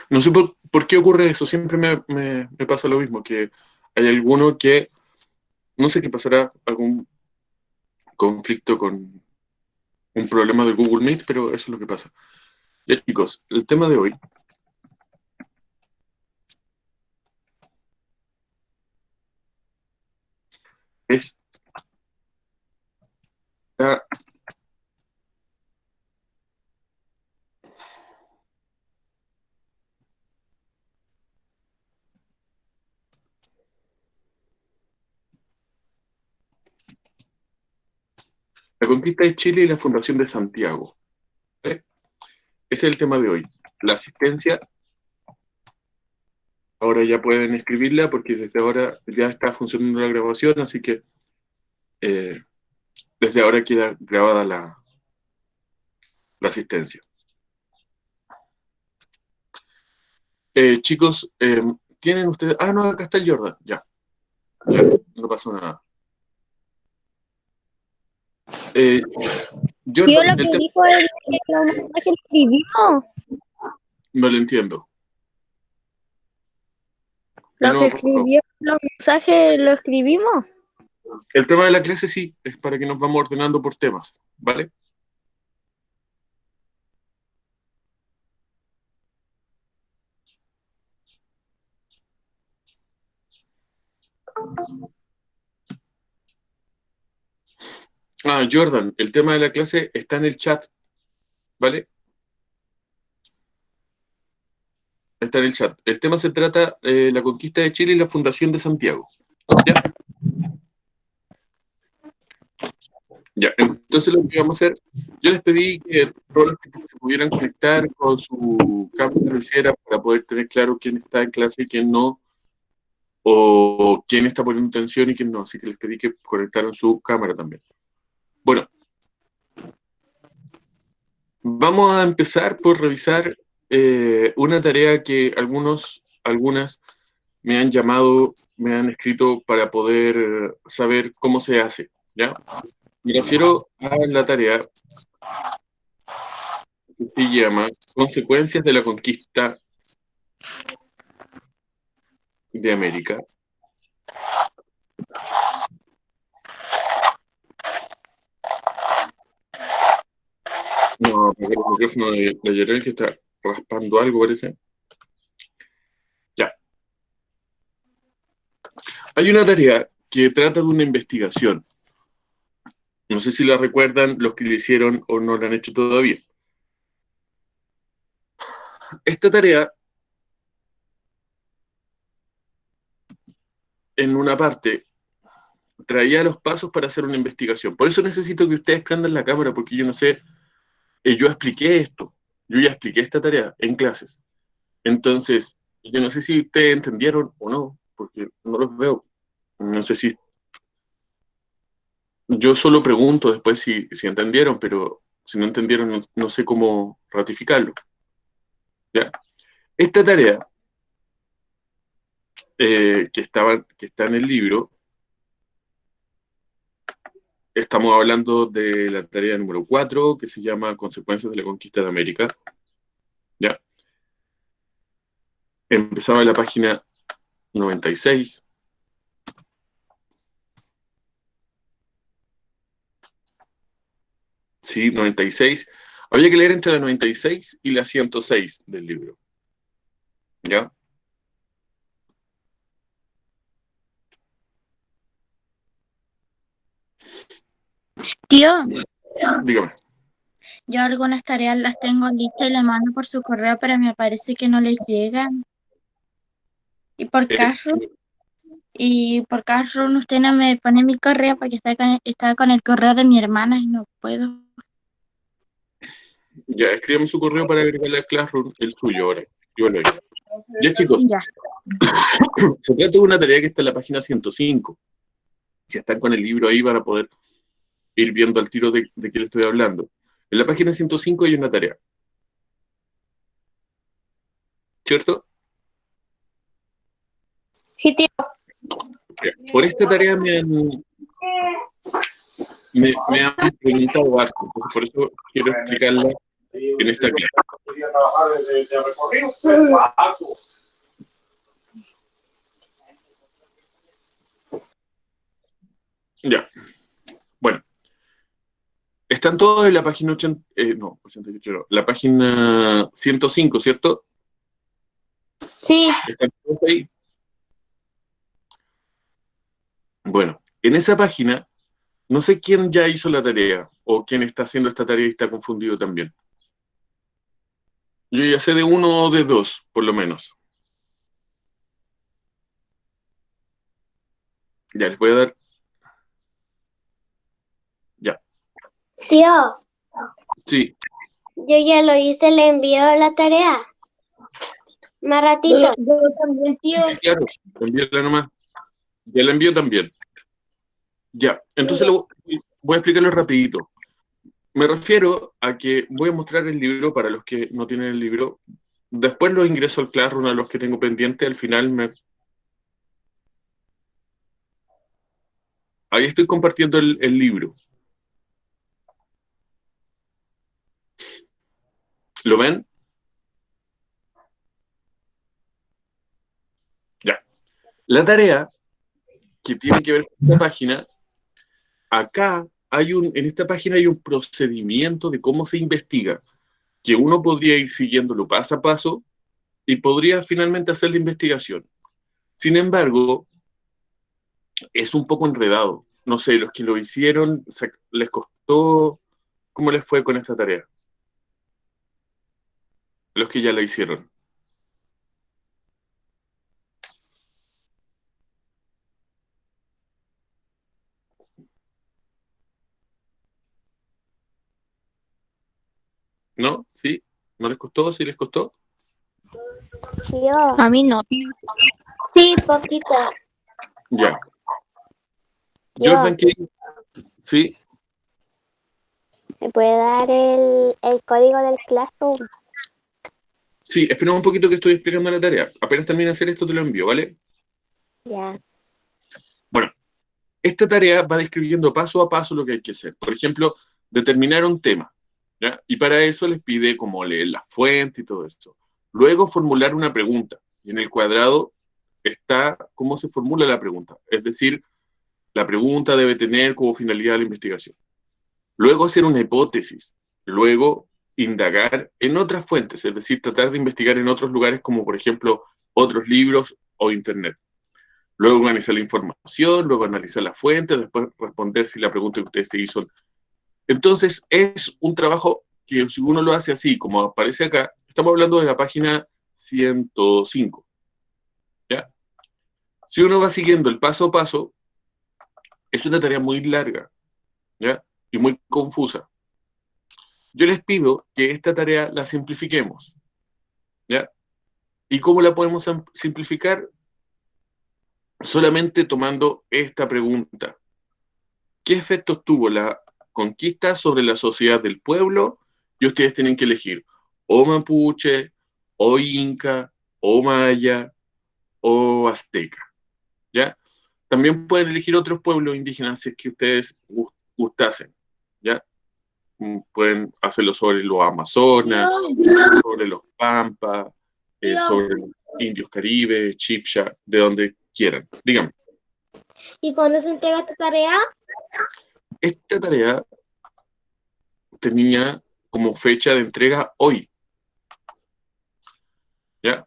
No sé por qué ocurre eso, siempre me pasa lo mismo, que hay alguno que, no sé qué pasará, algún conflicto con un problema del Google Meet, pero eso es lo que pasa. Ya chicos, el tema de hoy es la, la conquista de Chile y la fundación de Santiago. ¿Vale? Ese es el tema de hoy. La asistencia, ahora ya pueden escribirla porque desde ahora ya está funcionando la grabación, así que eh, desde ahora queda grabada la asistencia. Chicos, ¿tienen ustedes? Ah, no, acá está el Jordan, ya, no pasó nada. Eh, Yo Jordan, lo que dijo el mensaje lo escribimos. no lo entiendo. De Lo que nuevo, por favor. escribió los mensajes lo escribimos. El tema de la clase sí, es para que nos vamos ordenando por temas, ¿vale? Ah, Jordan, el tema de la clase está en el chat, ¿vale? Está en el chat. El tema se trata la conquista de Chile y la fundación de Santiago. ¿Ya? Ya, entonces lo que vamos a hacer, yo les pedí que todos los que se pudieran conectar con su cámara lo hiciera para poder tener claro quién está en clase y quién no, o quién está poniendo atención y quién no, así que les pedí que conectaran su cámara también. Bueno, vamos a empezar por revisar una tarea que algunas me han llamado, me han escrito para poder saber cómo se hace, ¿ya? Me refiero a la tarea que se llama Consecuencias de la conquista de América. No, el micrófono de Yerel que está raspando algo, parece. Ya. Hay una tarea que trata de una investigación. No sé si la recuerdan los que le hicieron o no la han hecho todavía. Esta tarea, en una parte, traía los pasos para hacer una investigación. Por eso necesito que ustedes prendan la cámara, porque yo no sé, yo expliqué esto, yo ya expliqué esta tarea en clases. Entonces, yo no sé si ustedes entendieron o no, porque no los veo. No sé si, yo solo pregunto después si entendieron, pero si no entendieron, no sé cómo ratificarlo. ¿Ya? Esta tarea que está en el libro, estamos hablando de la tarea número 4 que se llama Consecuencias de la Conquista de América. ¿Ya? Empezaba en la página 96. Sí, 96. Había que leer entre la 96 y la 106 del libro. ¿Ya? Tío, Dígame. yo algunas tareas las tengo listas y las mando por su correo, pero me parece que no les llegan. Y por Eh, Classroom usted no me pone mi correo porque está con el correo de mi hermana y no puedo. ya, escribamos su correo para agregarle a Classroom el suyo ahora. Escríbalo ahí. Ya, chicos, Ya. se trata de una tarea que está en la página 105. Si están con el libro ahí van a poder ir viendo al tiro de qué le estoy hablando. En la página 105 hay una tarea. ¿Cierto? Sí, tío. Por esta tarea me han preguntado harto, entonces por eso quiero explicarla en esta clase. Ya, bueno, están todos en la página 88, no, la página 105, ¿cierto? Sí. ¿Están todos ahí? Bueno, en esa página, no sé quién ya hizo la tarea o quién está haciendo esta tarea y está confundido también. Yo ya sé de uno o de dos, por lo menos. Ya les voy a dar. Ya. Tío, Sí. yo ya lo hice, le envío la tarea. Más ratito. Yo también, tío. Sí, claro, envíala nomás. Ya la envío también. Ya, entonces voy a explicarlo rapidito. Me refiero a que voy a mostrar el libro para los que no tienen el libro. Después lo ingreso al Classroom a los que tengo pendiente. Al final ahí estoy compartiendo el libro. ¿Lo ven? Ya. La tarea que tiene que ver con esta página, acá en esta página hay un procedimiento de cómo se investiga, que uno podría ir siguiéndolo paso a paso y podría finalmente hacer la investigación. Sin embargo, es un poco enredado. No sé, los que lo hicieron, ¿les costó? ¿Cómo les fue con esta tarea? Los que ya la hicieron. ¿No? ¿Sí? ¿No les costó? ¿Sí les costó? Tío. A mí no. Sí, poquito. Ya. Tío, Jordan, ¿qué? ¿Sí? ¿me puede dar el código del Classroom? Sí, espera un poquito que estoy explicando la tarea. Apenas termine de hacer esto te lo envío, ¿vale? Ya. Bueno, esta tarea va describiendo paso a paso lo que hay que hacer. Por ejemplo, determinar un tema, ¿ya? Y para eso les pide como leer la fuente y todo eso. Luego formular una pregunta. Y en el cuadrado está cómo se formula la pregunta. Es decir, la pregunta debe tener como finalidad la investigación. Luego hacer una hipótesis. Luego indagar en otras fuentes, es decir, tratar de investigar en otros lugares como por ejemplo otros libros o internet. Luego organizar la información, luego analizar la fuente, después responder si la pregunta que ustedes se hizo. Entonces es un trabajo que si uno lo hace así, como aparece acá, estamos hablando de la página 105. ¿Ya? Si uno va siguiendo el paso a paso, es una tarea muy larga, ¿ya? Y muy confusa. Yo les pido que esta tarea la simplifiquemos, ¿ya? ¿Y cómo la podemos simplificar? Solamente tomando esta pregunta. ¿Qué efectos tuvo la conquista sobre la sociedad del pueblo? Y ustedes tienen que elegir o mapuche, o inca, o maya, o azteca, ¿ya? También pueden elegir otros pueblos indígenas si es que ustedes gustasen, ¿ya? Pueden hacerlo sobre los amazonas, sobre los pampas, sobre los indios caribe, chipcha, de donde quieran. Díganme. ¿Y cuándo se entrega esta tarea? Esta tarea tenía como fecha de entrega hoy, ¿ya?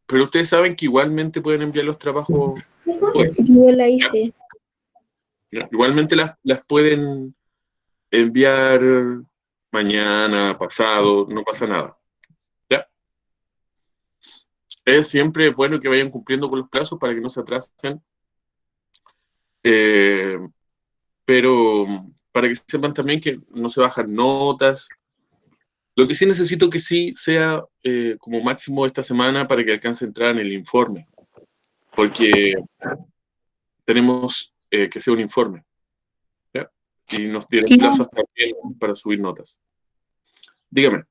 Pero ustedes saben que igualmente pueden enviar los trabajos después. Yo la hice. ¿Ya? Igualmente las pueden enviar mañana, pasado, no pasa nada. ¿Ya? Es siempre bueno que vayan cumpliendo con los plazos para que no se atrasen. Pero para que sepan también que no se bajan notas. Lo que sí necesito que sí sea como máximo esta semana para que alcance a entrar en el informe, porque tenemos que hacer un informe, ¿ya? Y nos tienen plazos también para subir notas. Dígame.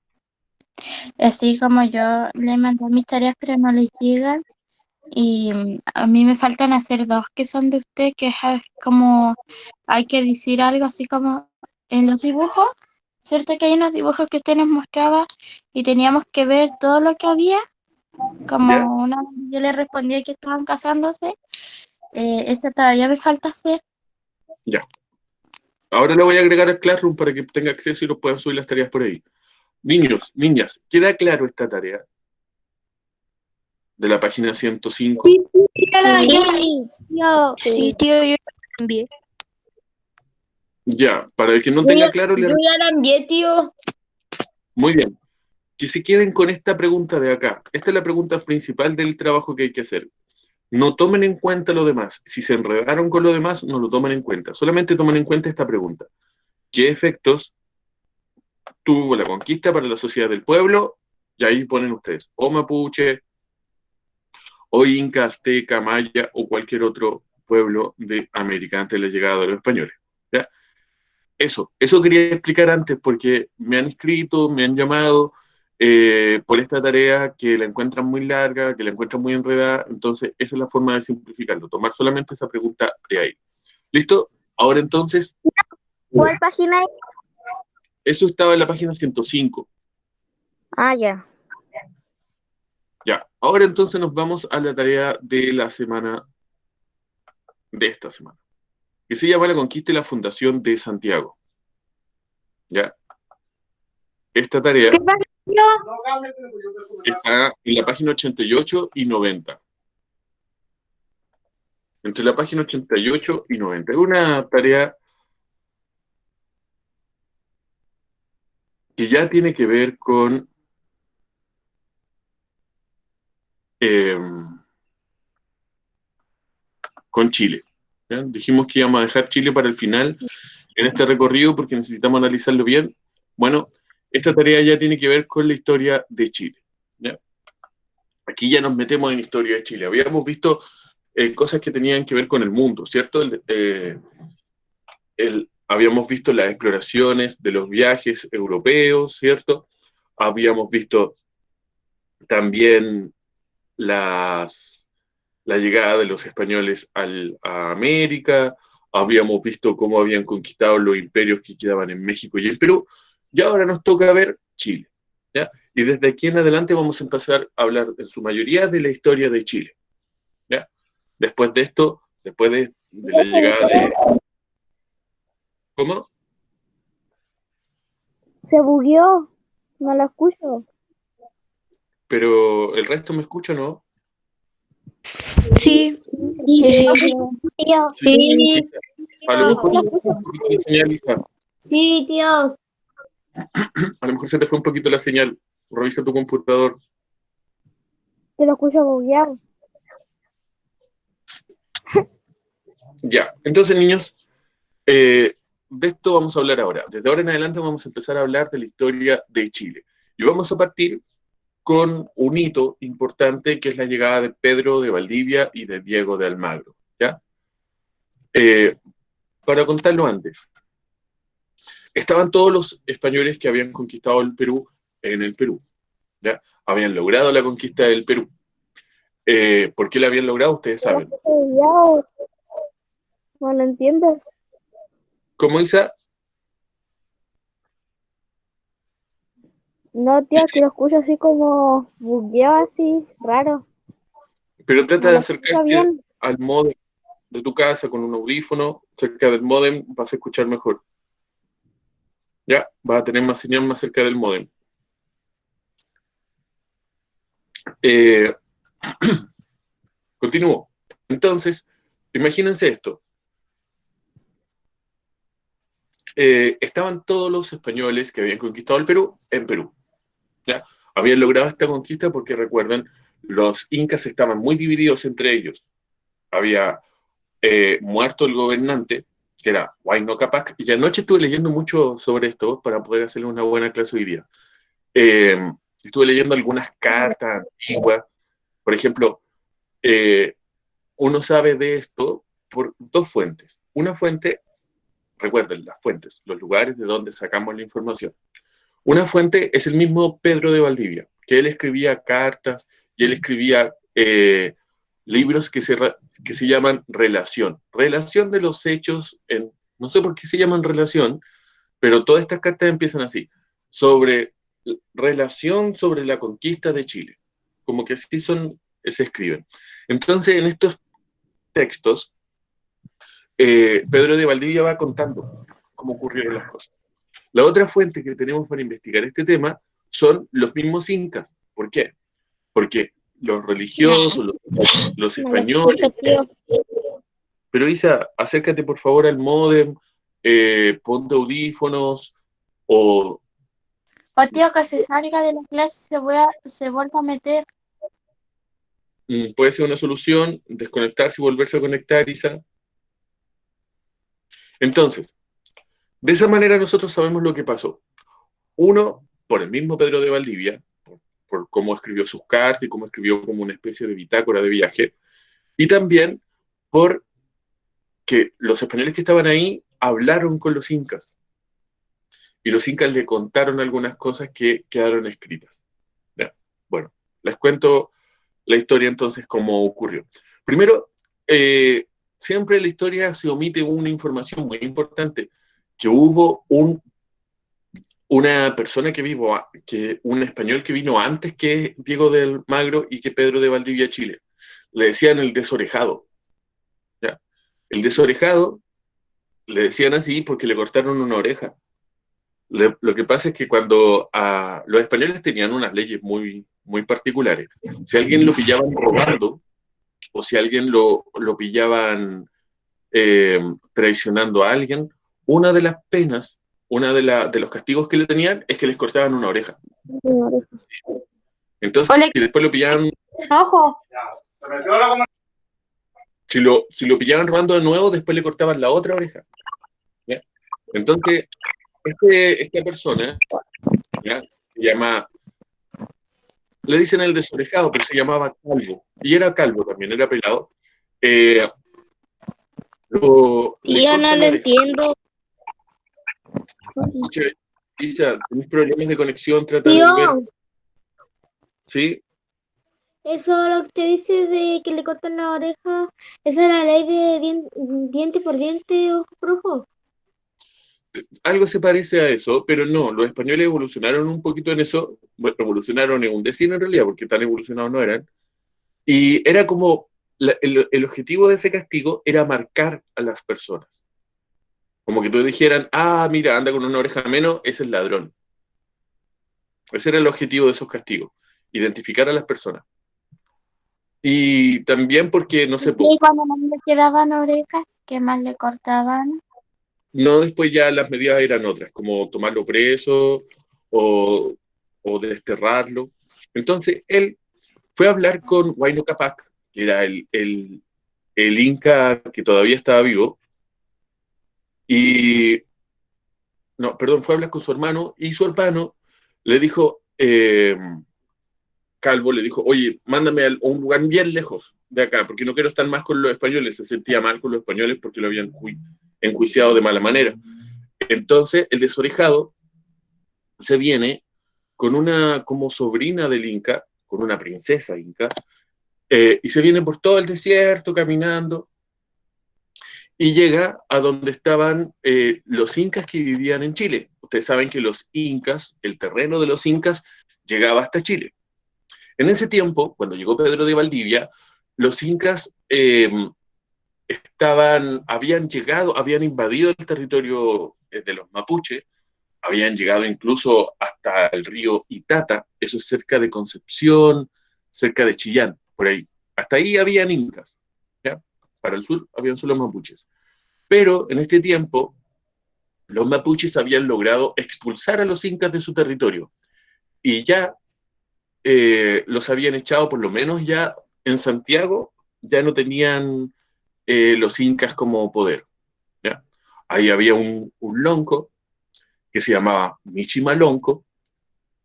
Así como yo le mandé mis tareas pero no les llegan, Y a mí me faltan hacer dos que son de usted, que es como hay que decir algo así como en los dibujos, ¿cierto? Que hay unos dibujos que usted nos mostraba y teníamos que ver todo lo que había, ¿Ya? como una, yo le respondía que estaban casándose, ese todavía me falta hacer. Ya. Ahora le voy a agregar al Classroom para que tenga acceso y lo puedan subir las tareas por ahí. Niños, niñas, ¿queda claro esta tarea de la página 105? Sí, ya la Sí, sí, tío, yo la envié. Ya, para el que no tenga claro, Yo ya la envié, tío. muy bien. Que se queden con esta pregunta de acá. Esta es la pregunta principal del trabajo que hay que hacer. No tomen en cuenta lo demás. Si se enredaron con lo demás, no lo tomen en cuenta. Solamente tomen en cuenta esta pregunta. ¿Qué efectos tuvo la conquista para la sociedad del pueblo? Y ahí ponen ustedes, o mapuche, o inca, azteca, maya, o cualquier otro pueblo de América antes de la llegada de los españoles. ¿Ya? Eso quería explicar antes porque me han escrito, me han llamado por esta tarea que la encuentran muy larga, que la encuentran muy enredada, entonces esa es la forma de simplificarlo, tomar solamente esa pregunta de ahí. ¿Listo? Ahora entonces, ¿cuál página es? eso estaba en la página 105. Ah, ya. Ya, ahora entonces nos vamos a la tarea de la semana, de esta semana, que se llama La Conquista y la Fundación de Santiago. ¿Ya? Esta tarea ¿Qué pasa, tío? está en la página 88 y 90. Entre la página 88 y 90. Es una tarea que ya tiene que ver eh, con Chile. ¿Ya? Dijimos que íbamos a dejar Chile para el final en este recorrido porque necesitamos analizarlo bien. Bueno, esta tarea ya tiene que ver con la historia de Chile. ¿Ya? Aquí ya nos metemos en historia de Chile. Habíamos visto cosas que tenían que ver con el mundo, ¿cierto? Habíamos visto las exploraciones de los viajes europeos, ¿cierto? Habíamos visto también la llegada de los españoles a América, habíamos visto cómo habían conquistado los imperios que quedaban en México y en Perú, y ahora nos toca ver Chile. ¿Ya? Y desde aquí en adelante vamos a empezar a hablar en su mayoría de la historia de Chile. ¿Ya? Después de esto, después de la llegada de... ¿Cómo? Se bugueó, no lo escucho. Pero el resto me escucha, ¿no? Sí. Sí, tío. Sí, A lo mejor se te fue un poquito la señal, Isa. sí, tío. A lo mejor se te fue un poquito la señal. Revisa tu computador. Te lo escucho bugueado. Ya, entonces niños, de esto vamos a hablar ahora. Desde ahora en adelante vamos a empezar a hablar de la historia de Chile. Y vamos a partir con un hito importante que es la llegada de Pedro de Valdivia y de Diego de Almagro. ¿Ya? Para contarlo antes, estaban todos los españoles que habían conquistado el Perú en el Perú. ¿Ya? Habían logrado la conquista del Perú. ¿Por qué la habían logrado? Ustedes saben. Bugueado. No lo entiendo. ¿Cómo, Isa? No, tío, que lo escucho así como bugueado, así, raro. Pero trata No de lo escucho acercarte bien. al módem de tu casa con un audífono, cerca del módem, vas a escuchar mejor. Ya, vas a tener más señal más cerca del módem. Eh, Continúo. Entonces, imagínense esto. Estaban todos los españoles que habían conquistado el Perú en Perú. ¿Ya? Habían logrado esta conquista porque, recuerden, los incas estaban muy divididos entre ellos. Había muerto el gobernante, que era Huayno Capac, y anoche estuve leyendo mucho sobre esto para poder hacerle una buena clase hoy día. Estuve leyendo algunas cartas antiguas. Por ejemplo, uno sabe de esto por dos fuentes. Una fuente, recuerden las fuentes, los lugares de donde sacamos la información. Una fuente es el mismo Pedro de Valdivia, que él escribía cartas y él escribía libros que se llaman relación. Relación de los hechos, no sé por qué se llaman relación, pero todas estas cartas empiezan así, sobre relación sobre la conquista de Chile. Como que así se escriben. Entonces, en estos textos, Pedro de Valdivia va contando cómo ocurrieron las cosas. La otra fuente que tenemos para investigar este tema son los mismos incas. ¿Por qué? Porque los religiosos, los españoles... Pero Isa, acércate por favor al módem, ponte audífonos, o tío, que se salga de la clase y se vuelva a meter. puede ser una solución, desconectarse y volverse a conectar, Isa. Entonces, de esa manera nosotros sabemos lo que pasó. Uno, por el mismo Pedro de Valdivia, por cómo escribió sus cartas y cómo escribió como una especie de bitácora de viaje, y también por que los españoles que estaban ahí hablaron con los incas, y los incas le contaron algunas cosas que quedaron escritas. ¿Ya? Bueno, les cuento la historia entonces cómo ocurrió. Primero, siempre en la historia se omite una información muy importante, que hubo una persona un español que vino antes que Diego de Almagro y que Pedro de Valdivia, Chile. Le decían el desorejado. ¿Ya? El desorejado le decían así porque le cortaron una oreja. Lo que pasa es que cuando los españoles tenían unas leyes muy, muy particulares. Si alguien lo pillaban robando, o si alguien lo pillaban traicionando a alguien, una de las penas, de los castigos que le tenían es que les cortaban una oreja. Entonces, si después lo pillaban... Ojo. Si lo pillaban robando de nuevo, después le cortaban la otra oreja. ¿Ya? Entonces, esta persona, ¿ya? Se llama... Le dicen el desorejado, pero se llamaba Calvo. Y era calvo también, era pelado. Yo no lo entiendo. Isa, ¿tienes problemas de conexión? Trata de Tío, ver. ¿Sí? eso lo que dice de que le cortan la oreja, esa es la ley de diente por diente, ojo por ojo. Algo se parece a eso, pero no, los españoles evolucionaron un poquito en eso, bueno, evolucionaron en un decir en realidad, porque tan evolucionados no eran, y era como, el objetivo de ese castigo era marcar a las personas. Como que tú dijeran, mira, anda con una oreja menos, ese es ladrón. Ese era el objetivo de esos castigos, identificar a las personas. Y también porque, no sé, Y cuando no le quedaban orejas, ¿qué más le cortaban? no, después ya las medidas eran otras, como tomarlo preso o desterrarlo. Entonces, él fue a hablar con Huayno Capac, que era el inca que todavía estaba vivo, fue a hablar con su hermano, y su hermano le dijo, Calvo le dijo, oye, mándame a un lugar bien lejos de acá, porque no quiero estar más con los españoles. Se sentía mal con los españoles porque lo habían enjuiciado de mala manera. Entonces, el desorejado se viene con una como sobrina del Inca, con una princesa Inca, y se viene por todo el desierto caminando, y llega a donde estaban los incas que vivían en Chile. Ustedes saben que los incas, el terreno de los incas, llegaba hasta Chile. En ese tiempo, cuando llegó Pedro de Valdivia, los incas habían invadido el territorio de los mapuches, habían llegado incluso hasta el río Itata, eso es cerca de Concepción, cerca de Chillán, por ahí. Hasta ahí habían incas, ¿ya? Para el sur habían solo mapuches. Pero en este tiempo, los mapuches habían logrado expulsar a los incas de su territorio, y ya los habían echado, por lo menos ya en Santiago, ya no tenían los incas como poder. ¿Ya? Ahí había un lonco que se llamaba Michimalonco,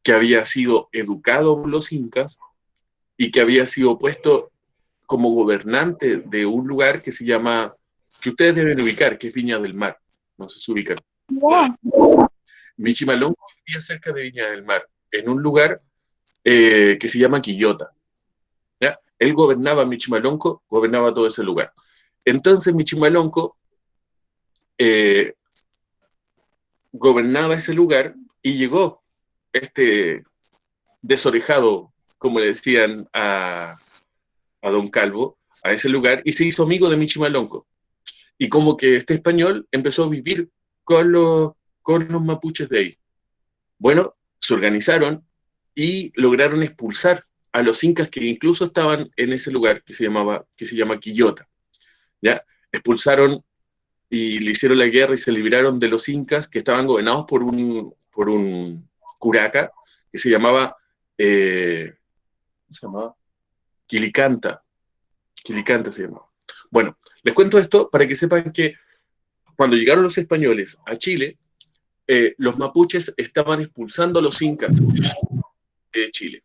que había sido educado por los incas y que había sido puesto como gobernante de un lugar que se llama, que ustedes deben ubicar, que es Viña del Mar. No sé si ubican. Michimalonco vivía cerca de Viña del Mar, en un lugar que se llama Quillota. ¿Ya? Él gobernaba Michimalonco, gobernaba todo ese lugar. Entonces Michimalonco gobernaba ese lugar y llegó este desorejado, como le decían a Don Calvo, a ese lugar y se hizo amigo de Michimalonco. Y como que este español empezó a vivir con los mapuches de ahí. Bueno, se organizaron y lograron expulsar a los incas que incluso estaban en ese lugar que se llama Quillota. ¿Ya? Expulsaron y le hicieron la guerra y se libraron de los incas que estaban gobernados por un curaca que se llamaba, ¿cómo se llamaba? Quilicanta se llamaba. Bueno, les cuento esto para que sepan que cuando llegaron los españoles a Chile, los mapuches estaban expulsando a los incas de Chile.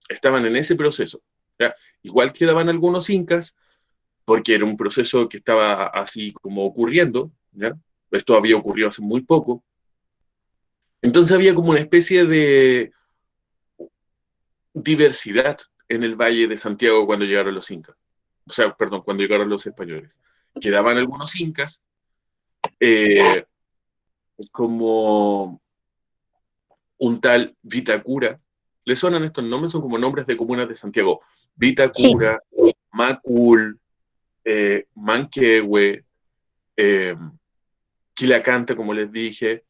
Estaban en ese proceso. ¿Ya? Igual quedaban algunos incas, porque era un proceso que estaba así como ocurriendo, ¿ya? Esto había ocurrido hace muy poco. Entonces había como una especie de diversidad en el Valle de Santiago cuando llegaron los incas. O sea, perdón, cuando llegaron los españoles. Quedaban algunos incas, como un tal Vitacura. ¿Les suenan estos nombres? Son como nombres de comunas de Santiago. Vitacura, sí. Macul, Manquehue, Quilacanta, como les dije,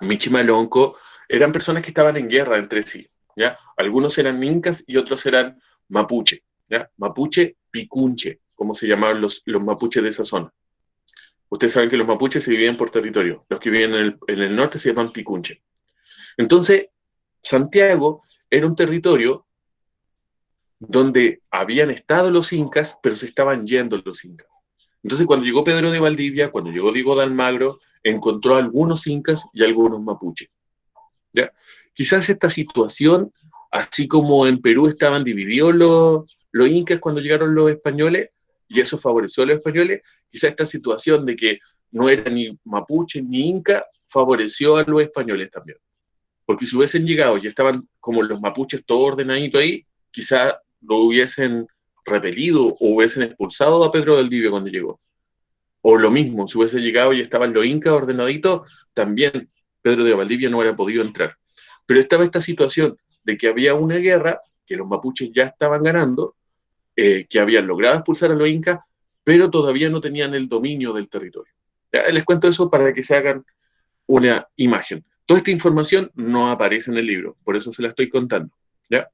Michimalonco, eran personas que estaban en guerra entre sí, ¿ya? Algunos eran incas y otros eran mapuche, ¿ya? Mapuche picunche, como se llamaban los mapuches de esa zona. Ustedes saben que los mapuches se dividen por territorio, los que viven en el norte se llaman picunche. Entonces, Santiago era un territorio donde habían estado los incas, pero se estaban yendo los incas. Entonces, cuando llegó Pedro de Valdivia, cuando llegó Diego de Almagro, encontró a algunos incas y a algunos mapuches. ¿Ya? Quizás esta situación, así como en Perú estaban divididos los incas cuando llegaron los españoles, y eso favoreció a los españoles, quizás esta situación de que no era ni mapuche ni inca, favoreció a los españoles también. Porque si hubiesen llegado y estaban como los mapuches todo ordenadito ahí, quizás lo hubiesen repelido o hubiesen expulsado a Pedro de Valdivia cuando llegó. O lo mismo, si hubiese llegado y estaban los incas ordenaditos, también Pedro de Valdivia no hubiera podido entrar. Pero estaba esta situación de que había una guerra, que los mapuches ya estaban ganando, que habían logrado expulsar a los incas, pero todavía no tenían el dominio del territorio. ¿Ya? Les cuento eso para que se hagan una imagen. Toda esta información no aparece en el libro, por eso se la estoy contando. ¿Ya?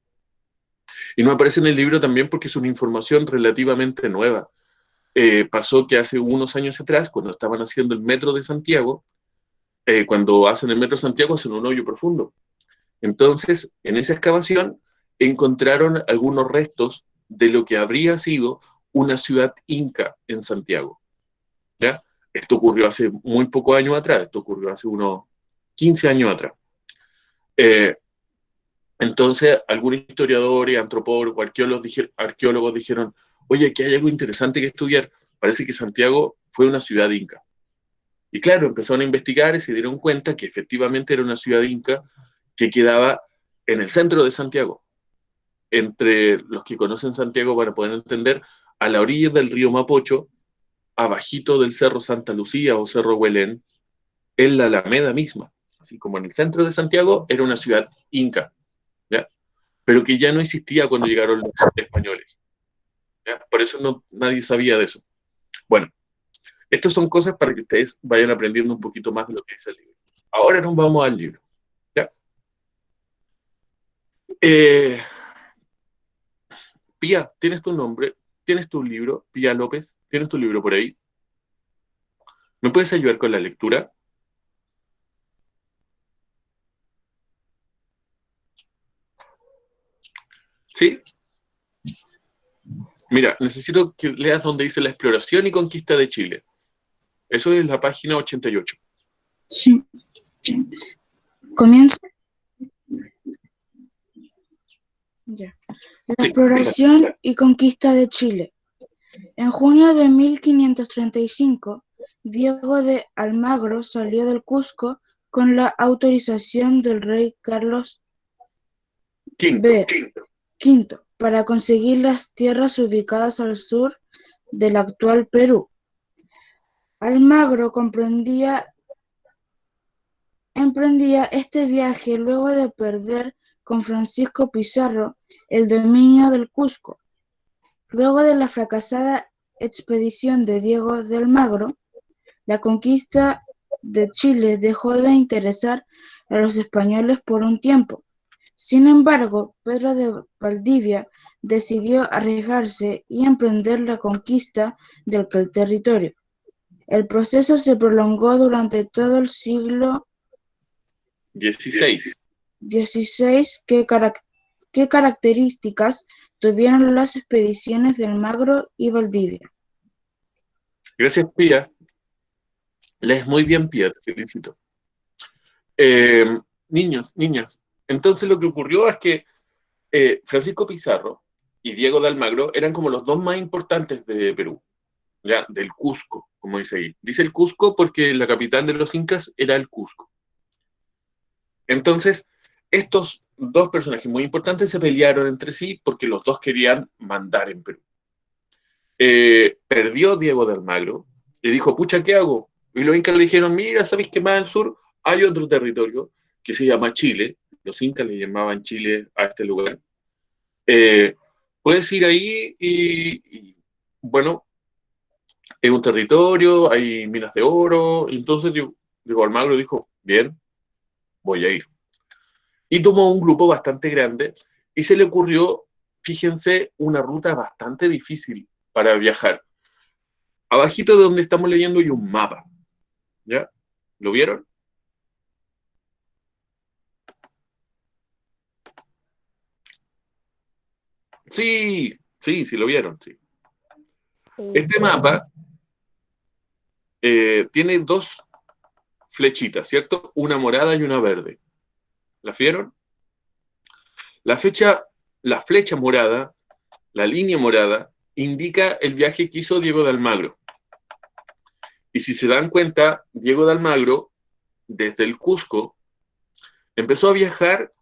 Y no aparece en el libro también porque es una información relativamente nueva. Pasó que hace unos años atrás, cuando estaban haciendo el metro de Santiago, cuando hacen el metro de Santiago hacen un hoyo profundo. Entonces, en esa excavación encontraron algunos restos de lo que habría sido una ciudad inca en Santiago. ¿Ya? Esto ocurrió hace muy pocos años atrás, esto ocurrió hace unos 15 años atrás. Entonces, algunos historiadores, antropólogos, arqueólogos dijeron, oye, aquí hay algo interesante que estudiar. Parece que Santiago fue una ciudad inca. Y claro, empezaron a investigar y se dieron cuenta que efectivamente era una ciudad inca que quedaba en el centro de Santiago. Entre los que conocen Santiago para poder entender, a la orilla del río Mapocho, abajito del Cerro Santa Lucía o Cerro Huelén, en la Alameda misma. Así como en el centro de Santiago era una ciudad inca, ¿ya? Pero que ya no existía cuando llegaron los españoles. ¿Ya? Por eso nadie sabía de eso. Bueno, estas son cosas para que ustedes vayan aprendiendo un poquito más de lo que es el libro. Ahora nos vamos al libro. ¿Ya? Pía, ¿tienes tu nombre? ¿Tienes tu libro? Pía López, ¿tienes tu libro por ahí? ¿Me puedes ayudar con la lectura? ¿Sí? Mira, necesito que leas donde dice la exploración y conquista de Chile. Eso es la página 88. Sí. ¿Comienzo? Ya. La exploración y conquista de Chile. En junio de 1535, Diego de Almagro salió del Cusco con la autorización del rey Carlos V, para conseguir las tierras ubicadas al sur del actual Perú. Almagro emprendía este viaje luego de perder con Francisco Pizarro el dominio del Cusco. Luego de la fracasada expedición de Diego de Almagro, la conquista de Chile dejó de interesar a los españoles por un tiempo. Sin embargo, Pedro de Valdivia decidió arriesgarse y emprender la conquista del territorio. El proceso se prolongó durante todo el siglo XVI. ¿Qué características tuvieron las expediciones de Almagro y Valdivia? Gracias, Pía. Lees muy bien, Pía, te felicito. Niños, niñas, entonces lo que ocurrió es que Francisco Pizarro y Diego de Almagro eran como los dos más importantes de Perú, ¿ya? Del Cusco, como dice ahí. Dice el Cusco porque la capital de los incas era el Cusco. Entonces, estos dos personajes muy importantes se pelearon entre sí porque los dos querían mandar en Perú. Perdió Diego de Almagro y dijo, pucha, ¿qué hago? Y los incas le dijeron, mira, ¿sabéis que más al sur hay otro territorio que se llama Chile? Los incas le llamaban Chile a este lugar. Puedes ir ahí y bueno, es un territorio, hay minas de oro. Entonces Diego Almagro dijo, bien, voy a ir. Y tomó un grupo bastante grande y se le ocurrió, fíjense, una ruta bastante difícil para viajar. Abajito de donde estamos leyendo hay un mapa, ¿ya? ¿Lo vieron? Sí, sí lo vieron, sí. Este mapa tiene dos flechitas, ¿cierto? Una morada y una verde. ¿La vieron? La flecha morada, la línea morada, indica el viaje que hizo Diego de Almagro. Y si se dan cuenta, Diego de Almagro, desde el Cusco, empezó a viajar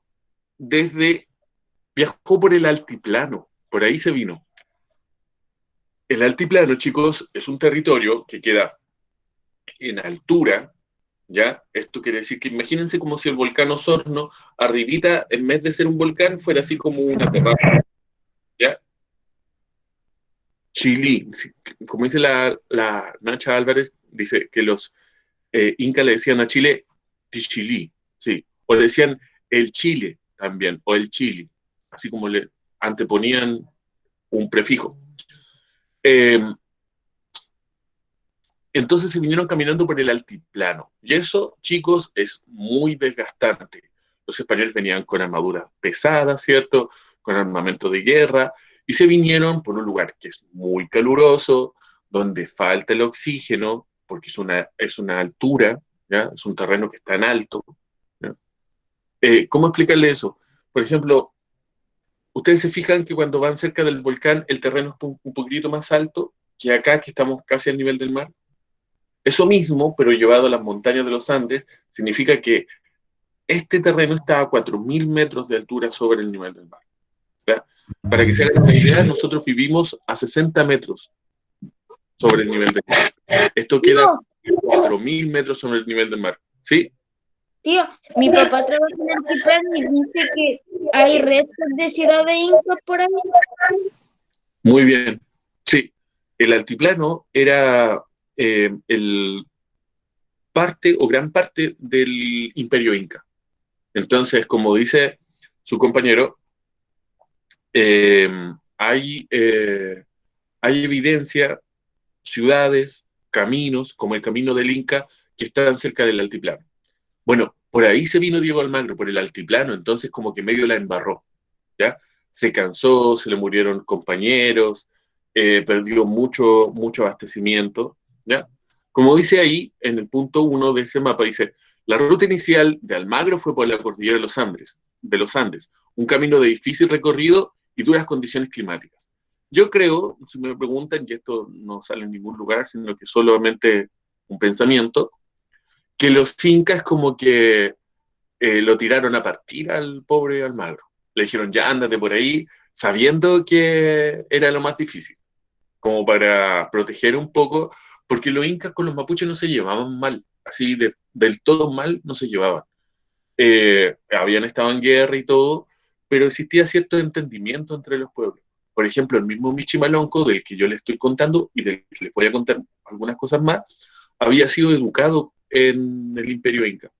viajó por el altiplano, por ahí se vino. El altiplano, chicos, es un territorio que queda en altura, ¿ya? Esto quiere decir que imagínense como si el volcán Osorno, arribita, en vez de ser un volcán, fuera así como una terraza, ¿ya? Chilí, como dice la Nacha Álvarez, dice que los incas le decían a Chile Tichilí, sí, o le decían el Chile también, o el Chile, así como le anteponían un prefijo. Entonces se vinieron caminando por el altiplano, y eso, chicos, es muy desgastante. Los españoles venían con armaduras pesadas, ¿cierto?, con armamento de guerra, y se vinieron por un lugar que es muy caluroso, donde falta el oxígeno, porque es una altura, ¿ya? Es un terreno que está en alto, ¿ya? ¿Cómo explicarle eso? Por ejemplo, ustedes se fijan que cuando van cerca del volcán el terreno es un poquito más alto que acá, que estamos casi al nivel del mar. Eso mismo, pero llevado a las montañas de los Andes, significa que este terreno está a 4.000 metros de altura sobre el nivel del mar, ¿ya? Para que se hagan una idea, nosotros vivimos a 60 metros sobre el nivel del mar. Esto queda a 4.000 metros sobre el nivel del mar, ¿sí? Tío, mi papá trabaja en el altiplano y dice que hay restos de ciudad de Inca por ahí. Muy bien, sí. El altiplano era parte o gran parte del Imperio Inca. Entonces, como dice su compañero, hay evidencia, ciudades, caminos, como el camino del Inca, que están cerca del altiplano. Bueno, por ahí se vino Diego Almagro, por el altiplano, entonces como que medio la embarró, ¿ya? Se cansó, se le murieron compañeros, perdió mucho abastecimiento, ¿ya? Como dice ahí, en el punto 1 de ese mapa, dice, la ruta inicial de Almagro fue por la cordillera de los Andes, un camino de difícil recorrido y duras condiciones climáticas. Yo creo, si me preguntan, y esto no sale en ningún lugar, sino que solamente un pensamiento, que los incas como que lo tiraron a partir al pobre Almagro. Le dijeron, ya ándate por ahí, sabiendo que era lo más difícil, como para proteger un poco, porque los incas con los mapuches no se llevaban mal, así del todo mal no se llevaban. Habían estado en guerra y todo, pero existía cierto entendimiento entre los pueblos. Por ejemplo, el mismo Michimalonco, del que yo le estoy contando y del que les voy a contar algunas cosas más, había sido educado en el Imperio Inca.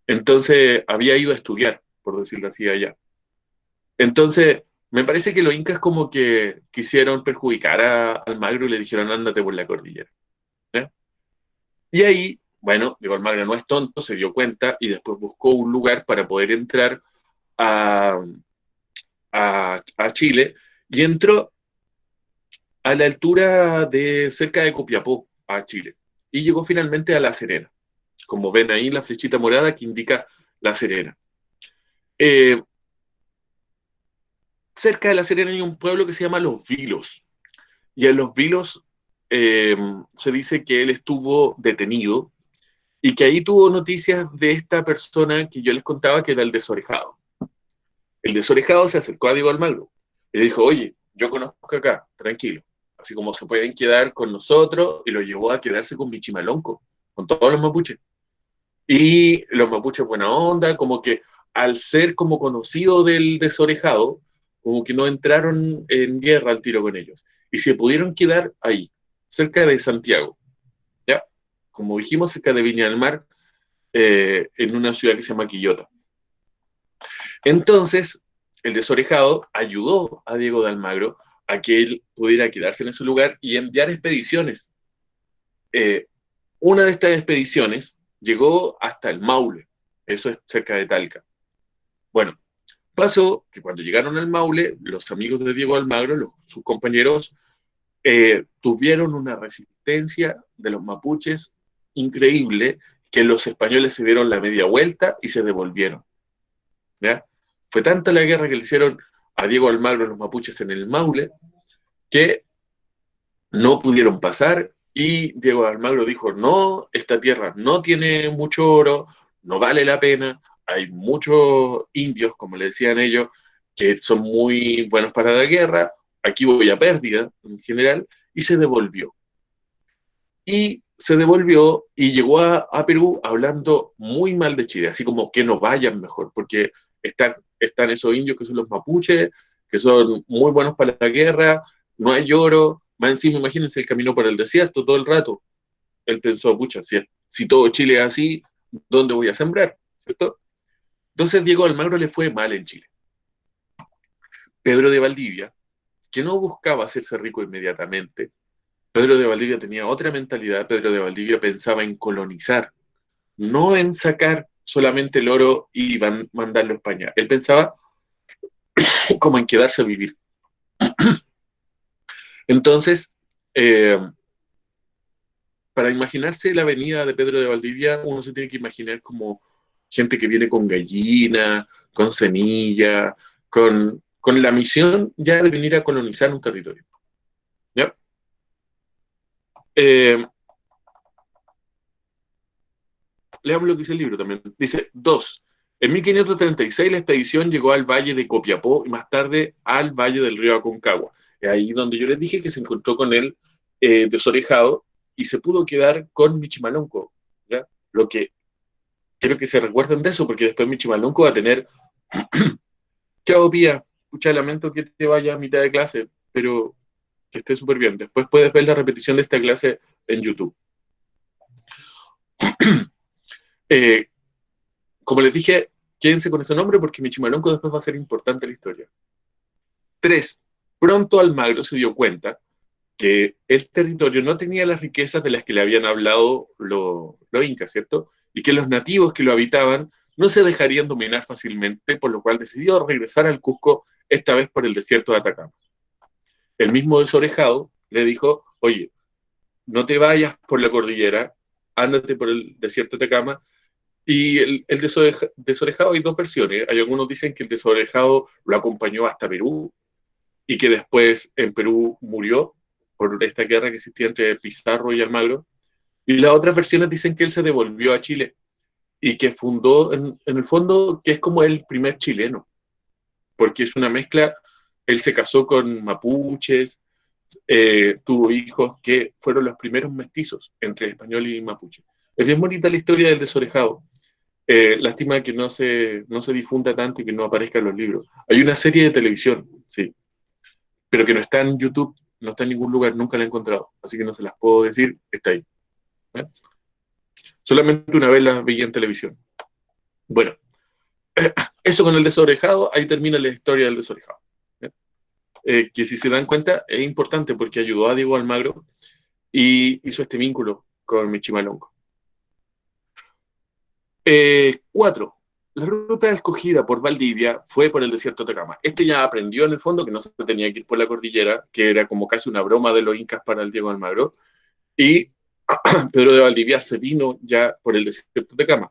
Entonces, había ido a estudiar, por decirlo así, allá. Entonces, me parece que los incas como que quisieron perjudicar a Almagro y le dijeron, ándate por la cordillera. ¿Eh? Y ahí, bueno, digo, Almagro no es tonto, se dio cuenta y después buscó un lugar para poder entrar a Chile, y entró a la altura de cerca de Copiapó, a Chile, y llegó finalmente a La Serena. Como ven ahí la flechita morada que indica La Serena. Cerca de La Serena hay un pueblo que se llama Los Vilos, y en Los Vilos se dice que él estuvo detenido y que ahí tuvo noticias de esta persona que yo les contaba, que era el Desorejado. El Desorejado se acercó a Diego Almagro y le dijo, oye, yo conozco acá, tranquilo, así como se pueden quedar con nosotros, y lo llevó a quedarse con Michimalonco, con todos los mapuches. Y los mapuches buena onda, como que al ser como conocido del Desorejado, como que no entraron en guerra al tiro con ellos, y se pudieron quedar ahí, cerca de Santiago, ¿ya? Como dijimos, cerca de Viña del Mar, en una ciudad que se llama Quillota. Entonces, el Desorejado ayudó a Diego de Almagro a que él pudiera quedarse en ese lugar y enviar expediciones. Una de estas expediciones llegó hasta el Maule, eso es cerca de Talca. Bueno, pasó que cuando llegaron al Maule, los amigos de Diego Almagro, sus compañeros, tuvieron una resistencia de los mapuches increíble, que los españoles se dieron la media vuelta y se devolvieron. ¿Ya? Fue tanta la guerra que le hicieron a Diego Almagro los mapuches en el Maule que no pudieron pasar, y Diego Almagro dijo, no, esta tierra no tiene mucho oro, no vale la pena, hay muchos indios, como le decían ellos, que son muy buenos para la guerra, aquí voy a pérdida en general, y se devolvió. Y se devolvió y llegó a Perú hablando muy mal de Chile, así como que no vayan mejor, porque están esos indios que son los mapuches, que son muy buenos para la guerra, no hay oro, más encima imagínense, el camino por el desierto todo el rato. Él pensó, pucha, si todo Chile es así, ¿dónde voy a sembrar? ¿Cierto? Entonces Diego Almagro le fue mal en Chile. Pedro de Valdivia, que no buscaba hacerse rico inmediatamente, Pedro de Valdivia tenía otra mentalidad. Pedro de Valdivia pensaba en colonizar, no en sacar solamente el oro y mandarlo a España. Él pensaba como en quedarse a vivir. Entonces, para imaginarse la venida de Pedro de Valdivia, uno se tiene que imaginar como gente que viene con gallina, con semilla, con la misión ya de venir a colonizar un territorio. ¿Ya? Leamos lo que dice el libro también. Dice, 2. En 1536 la expedición llegó al valle de Copiapó y más tarde al valle del río Aconcagua. Es ahí donde yo les dije que se encontró con él Desorejado y se pudo quedar con Michimalonco. ¿Ya? Lo que quiero que se recuerden de eso, porque después Michimalonco va a tener chao Pía, escucha, lamento que te vaya a mitad de clase, pero que esté súper bien. Después puedes ver la repetición de esta clase en YouTube. Como les dije, quédense con ese nombre porque Michimalonco después va a ser importante en la historia. 3. Pronto Almagro se dio cuenta que el territorio no tenía las riquezas de las que le habían hablado los incas, ¿cierto? Y que los nativos que lo habitaban no se dejarían dominar fácilmente, por lo cual decidió regresar al Cusco, esta vez por el desierto de Atacama. El mismo Desorejado le dijo, oye, no te vayas por la cordillera, ándate por el desierto de Atacama. Y el Desorejado hay dos versiones. Hay algunos dicen que el Desorejado lo acompañó hasta Perú y que después en Perú murió por esta guerra que existía entre Pizarro y Almagro. Y las otras versiones dicen que él se devolvió a Chile y que fundó, en el fondo, que es como el primer chileno, porque es una mezcla Él se casó con mapuches, tuvo hijos que fueron los primeros mestizos entre español y mapuche. Es bien bonita la historia del desorejado. Lástima que no se difunda tanto y que no aparezca en los libros. Hay una serie de televisión, sí, pero que no está en YouTube, no está en ningún lugar, nunca la he encontrado, así que no se las puedo decir, está ahí. Solamente una vez la vi en televisión. Bueno, eso con el desorejado, ahí termina la historia del desorejado. Que si se dan cuenta es importante porque ayudó a Diego Almagro y hizo este vínculo con Michimalonco. 4. La ruta escogida por Valdivia fue por el desierto de Atacama. Este ya aprendió en el fondo que no se tenía que ir por la cordillera, que era como casi una broma de los incas para el Diego Almagro, y Pedro de Valdivia se vino ya por el desierto de Atacama.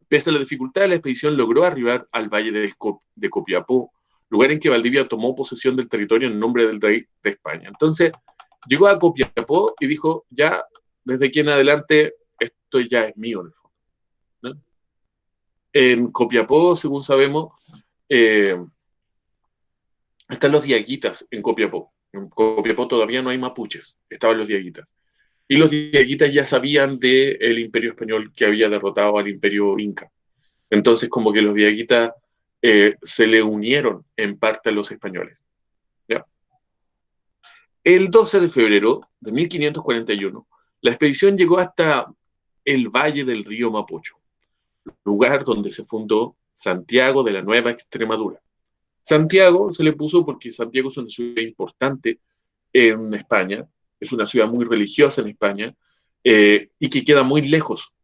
Pese a la dificultad, la expedición logró arribar al valle de Copiapó, lugar en que Valdivia tomó posesión del territorio en nombre del rey de España. Entonces, llegó a Copiapó y dijo, ya, desde aquí en adelante, esto ya es mío, en el fondo, ¿no? En Copiapó, según sabemos, están los diaguitas en Copiapó. En Copiapó todavía no hay mapuches, estaban los diaguitas. Y los diaguitas ya sabían del imperio español que había derrotado al imperio inca. Entonces, como que los diaguitas se le unieron en parte a los españoles. ¿Ya? El 12 de febrero de 1541, la expedición llegó hasta el valle del río Mapocho, lugar donde se fundó Santiago de la Nueva Extremadura. Santiago se le puso porque Santiago es una ciudad importante en España, es una ciudad muy religiosa en España, y que queda muy lejos,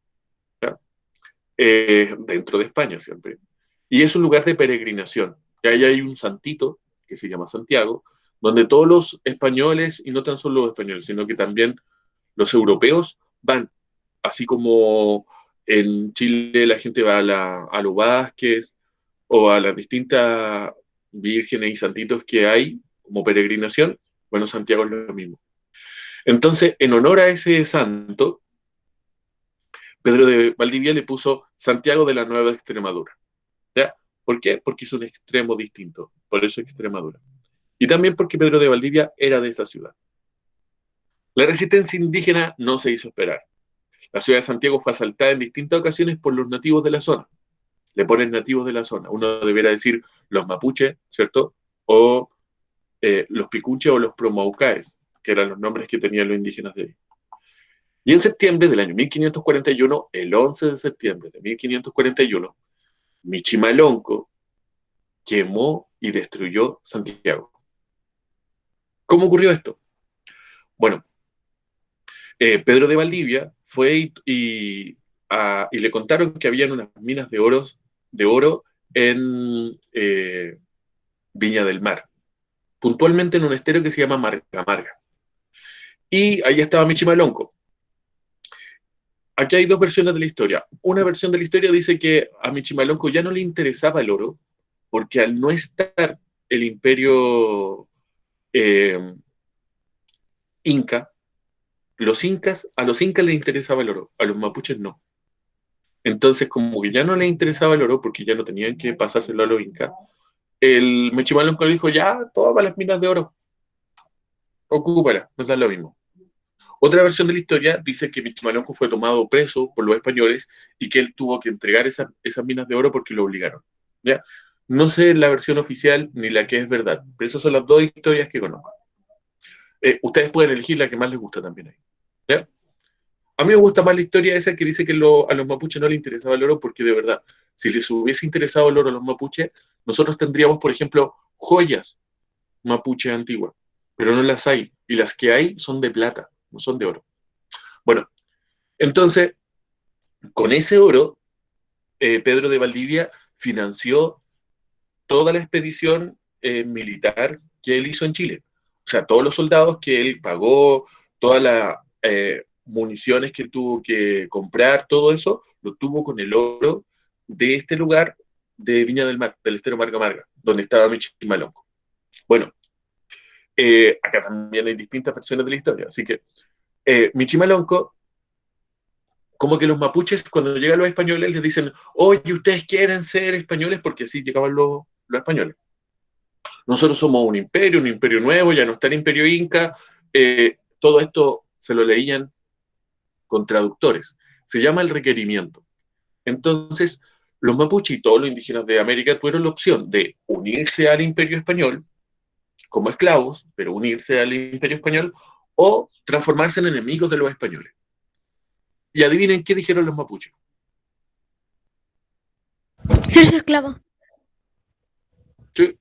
dentro de España siempre. Y es un lugar de peregrinación. Y ahí hay un santito que se llama Santiago, donde todos los españoles, y no tan solo los españoles, sino que también los europeos van, así como en Chile la gente va a los Vázquez o a las distintas vírgenes y santitos que hay como peregrinación. Bueno, Santiago es lo mismo. Entonces, en honor a ese santo, Pedro de Valdivia le puso Santiago de la Nueva Extremadura. ¿Ya? ¿Por qué? Porque es un extremo distinto, por eso Extremadura. Y también porque Pedro de Valdivia era de esa ciudad. La resistencia indígena no se hizo esperar. La ciudad de Santiago fue asaltada en distintas ocasiones por los nativos de la zona. Le ponen nativos de la zona. Uno debería decir los mapuches, ¿cierto? O los picunches o los promaucaes, que eran los nombres que tenían los indígenas de ahí. Y en septiembre del año 1541, el 11 de septiembre de 1541, Michimalonco quemó y destruyó Santiago. ¿Cómo ocurrió esto? Bueno, Pedro de Valdivia fue y le contaron que habían unas minas de oro en Viña del Mar, puntualmente en un estero que se llama Marga Marga. Y ahí estaba Michimalonco. Aquí hay dos versiones de la historia. Una versión de la historia dice que a Michimalonco ya no le interesaba el oro, porque al no estar el imperio inca, a los incas les interesaba el oro, a los mapuches no. Entonces, como que ya no les interesaba el oro, porque ya no tenían que pasárselo a los incas, el Michimalonco le dijo, ya, todas las minas de oro, ocúpala, nos da lo mismo. Otra versión de la historia dice que Michimalonco fue tomado preso por los españoles y que él tuvo que entregar esas minas de oro porque lo obligaron. ¿Ya? No sé la versión oficial ni la que es verdad, pero esas son las dos historias que conozco. Ustedes pueden elegir la que más les gusta también ahí. ¿Ya? A mí me gusta más la historia esa que dice que a los mapuches no les interesaba el oro, porque de verdad, si les hubiese interesado el oro a los mapuches, nosotros tendríamos, por ejemplo, joyas mapuches antiguas, pero no las hay, y las que hay son de plata, no son de oro. Bueno, entonces, con ese oro, Pedro de Valdivia financió toda la expedición militar que él hizo en Chile. O sea, todos los soldados que él pagó, todas las municiones que tuvo que comprar, todo eso, lo tuvo con el oro de este lugar de Viña del Mar, del estero Marga Marga, donde estaba Michimalonco. Bueno, acá también hay distintas versiones de la historia, así que Michimalonco, como que los mapuches, cuando llegan los españoles, les dicen, oye, ustedes quieren ser españoles, porque así llegaban los los españoles. Nosotros somos un imperio nuevo, ya no está el imperio inca, todo esto se lo leían con traductores. Se llama el requerimiento. Entonces, los mapuche y todos los indígenas de América tuvieron la opción de unirse al imperio español como esclavos, pero unirse al imperio español, o transformarse en enemigos de los españoles. Y adivinen qué dijeron los mapuches. Ser su esclavo. Sí,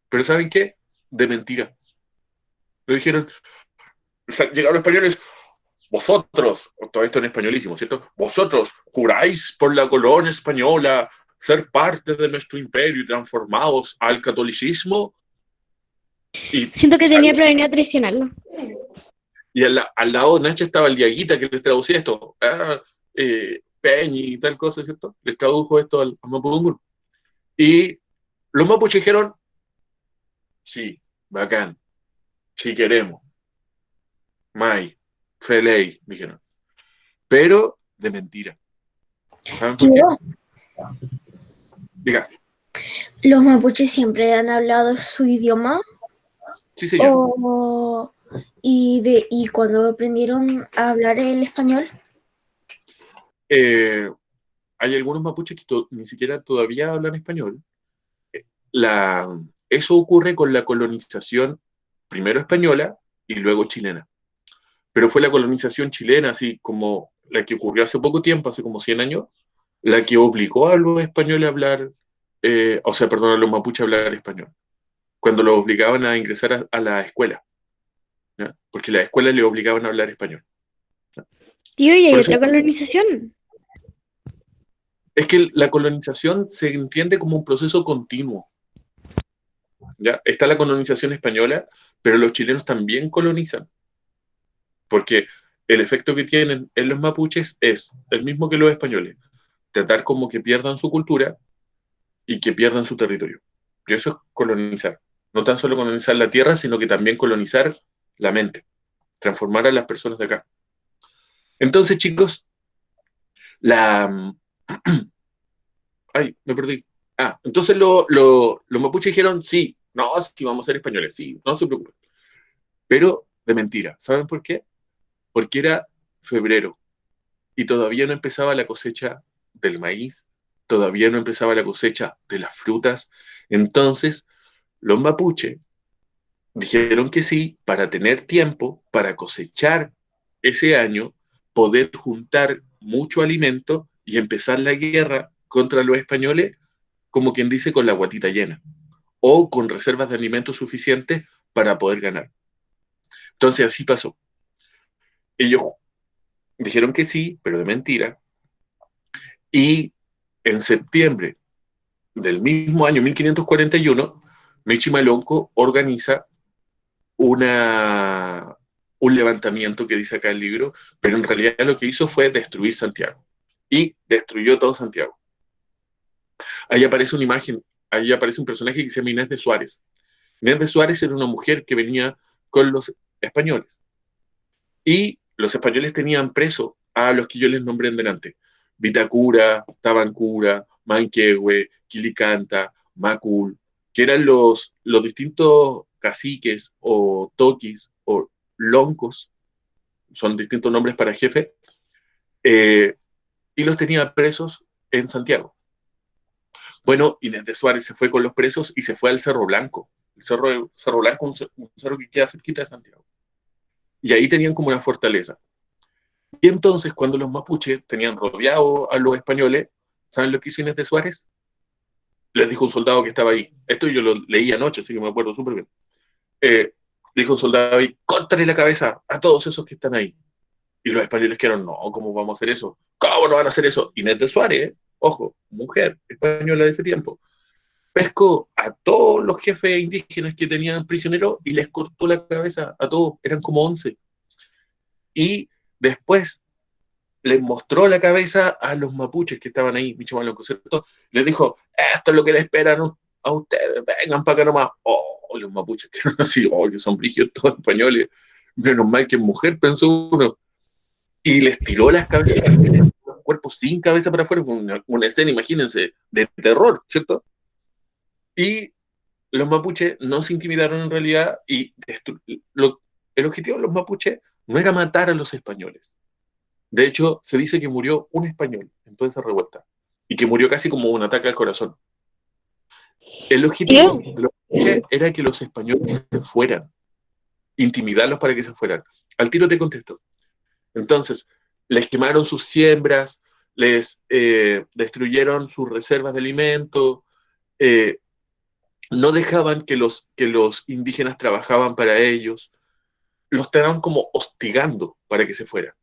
pero ¿saben qué? De mentira. Lo dijeron, llegaron los españoles, vosotros, todo esto en españolísimo, ¿cierto? Vosotros juráis por la corona española ser parte de nuestro imperio y transformados al catolicismo. Y Siento que tenía planeado traicionarlo. Y al lado de Nacha estaba el Diaguita que les traducía esto. Peñi y tal cosa, ¿cierto? Les tradujo esto al Mapudungun. Y los mapuches dijeron, sí, bacán, sí queremos. Mai, Feley, dijeron. Pero de mentira. ¿Saben por qué? Diga. ¿Los mapuches siempre han hablado su idioma? Sí, señor. ¿Y cuando aprendieron a hablar el español? Hay algunos mapuches que ni siquiera todavía hablan español. Eso ocurre con la colonización primero española y luego chilena. Pero fue la colonización chilena, así como la que ocurrió hace poco tiempo, hace como 100 años, la que obligó a los españoles a hablar, a los mapuches a hablar español, cuando los obligaban a ingresar a la escuela, ¿ya? Porque las escuelas les obligaban a hablar español. Tío, ¿y hay otra colonización? Es que la colonización se entiende como un proceso continuo. ¿Ya? Está la colonización española, pero los chilenos también colonizan. Porque el efecto que tienen en los mapuches es el mismo que los españoles. Tratar como que pierdan su cultura y que pierdan su territorio. Y eso es colonizar. No tan solo colonizar la tierra, sino que también colonizar la mente. Transformar a las personas de acá. Entonces, chicos, Ay, me perdí. Entonces los mapuches dijeron, sí, no, sí, vamos a ser españoles, sí, no se preocupen. Pero de mentira. ¿Saben por qué? Porque era febrero y todavía no empezaba la cosecha del maíz, todavía no empezaba la cosecha de las frutas. Entonces, los mapuches dijeron que sí para tener tiempo para cosechar ese año, poder juntar mucho alimento y empezar la guerra contra los españoles, como quien dice, con la guatita llena, o con reservas de alimentos suficientes para poder ganar. Entonces así pasó. Ellos dijeron que sí, pero de mentira, y en septiembre del mismo año, 1541, Michimalonco organiza un levantamiento que dice acá el libro, pero en realidad lo que hizo fue destruir Santiago, y destruyó todo Santiago. Ahí aparece una imagen, ahí aparece un personaje que se llama Inés de Suárez. Inés de Suárez era una mujer que venía con los españoles. Y los españoles tenían preso a los que yo les nombré en delante. Vitacura, Tabancura, Manquehue, Quilicanta, Macul, que eran los distintos caciques o toquis o loncos, son distintos nombres para jefe, y los tenía presos en Santiago. Bueno, Inés de Suárez se fue con los presos y se fue al Cerro Blanco. El Cerro Blanco, un cerro que queda cerquita de Santiago. Y ahí tenían como una fortaleza. Y entonces, cuando los mapuches tenían rodeado a los españoles, ¿saben lo que hizo Inés de Suárez? Les dijo un soldado que estaba ahí. Esto yo lo leí anoche, así que me acuerdo súper bien. Dijo un soldado ahí, córtale la cabeza a todos esos que están ahí. Y los españoles quedaron, no, ¿cómo vamos a hacer eso? ¿Cómo no van a hacer eso? Inés de Suárez, ojo, mujer española de ese tiempo, pescó a todos los jefes indígenas que tenían prisioneros y les cortó la cabeza a todos, eran como 11. Y después les mostró la cabeza a los mapuches que estaban ahí, Michimalonco, ¿cierto? Les dijo, esto es lo que le esperan a ustedes, vengan para acá nomás. Oh, los mapuches quedaron así, oh, que son brígidos todos españoles, menos mal que mujer, pensó uno. Y les tiró las cabezas, los cuerpos sin cabeza para afuera, fue una escena, imagínense, de terror, ¿cierto? Y los mapuches no se intimidaron en realidad y el objetivo de los mapuches no era matar a los españoles. De hecho, se dice que murió un español en toda esa revuelta y que murió casi como un ataque al corazón. El objetivo de los mapuches era que los españoles se fueran, intimidarlos para que se fueran. Al tiro te contesto. Entonces, les quemaron sus siembras, les destruyeron sus reservas de alimento, no dejaban que los indígenas trabajaban para ellos, los estaban como hostigando para que se fueran.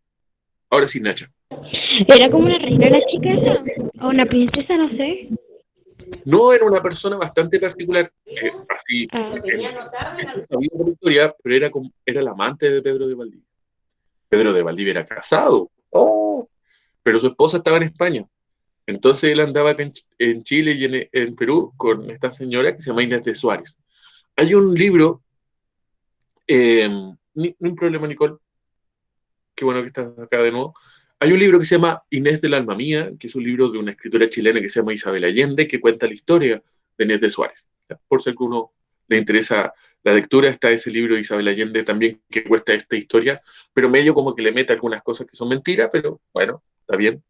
Ahora sí, Nacha. ¿Era como una reina la chica esa? ¿O una princesa? No sé. No era una persona bastante particular, así, sabía la historia, pero era el amante de Pedro de Valdivia. Pedro de Valdivia era casado, pero su esposa estaba en España. Entonces él andaba acá en Chile y en Perú con esta señora que se llama Inés de Suárez. Hay un libro, no hay problema, Nicole, qué bueno que estás acá de nuevo. Hay un libro que se llama Inés del alma mía, que es un libro de una escritora chilena que se llama Isabel Allende, que cuenta la historia de Inés de Suárez. Por si a alguno le interesa la lectura, está ese libro de Isabel Allende también que cuenta esta historia, pero medio como que le mete algunas cosas que son mentiras, pero bueno, está bien,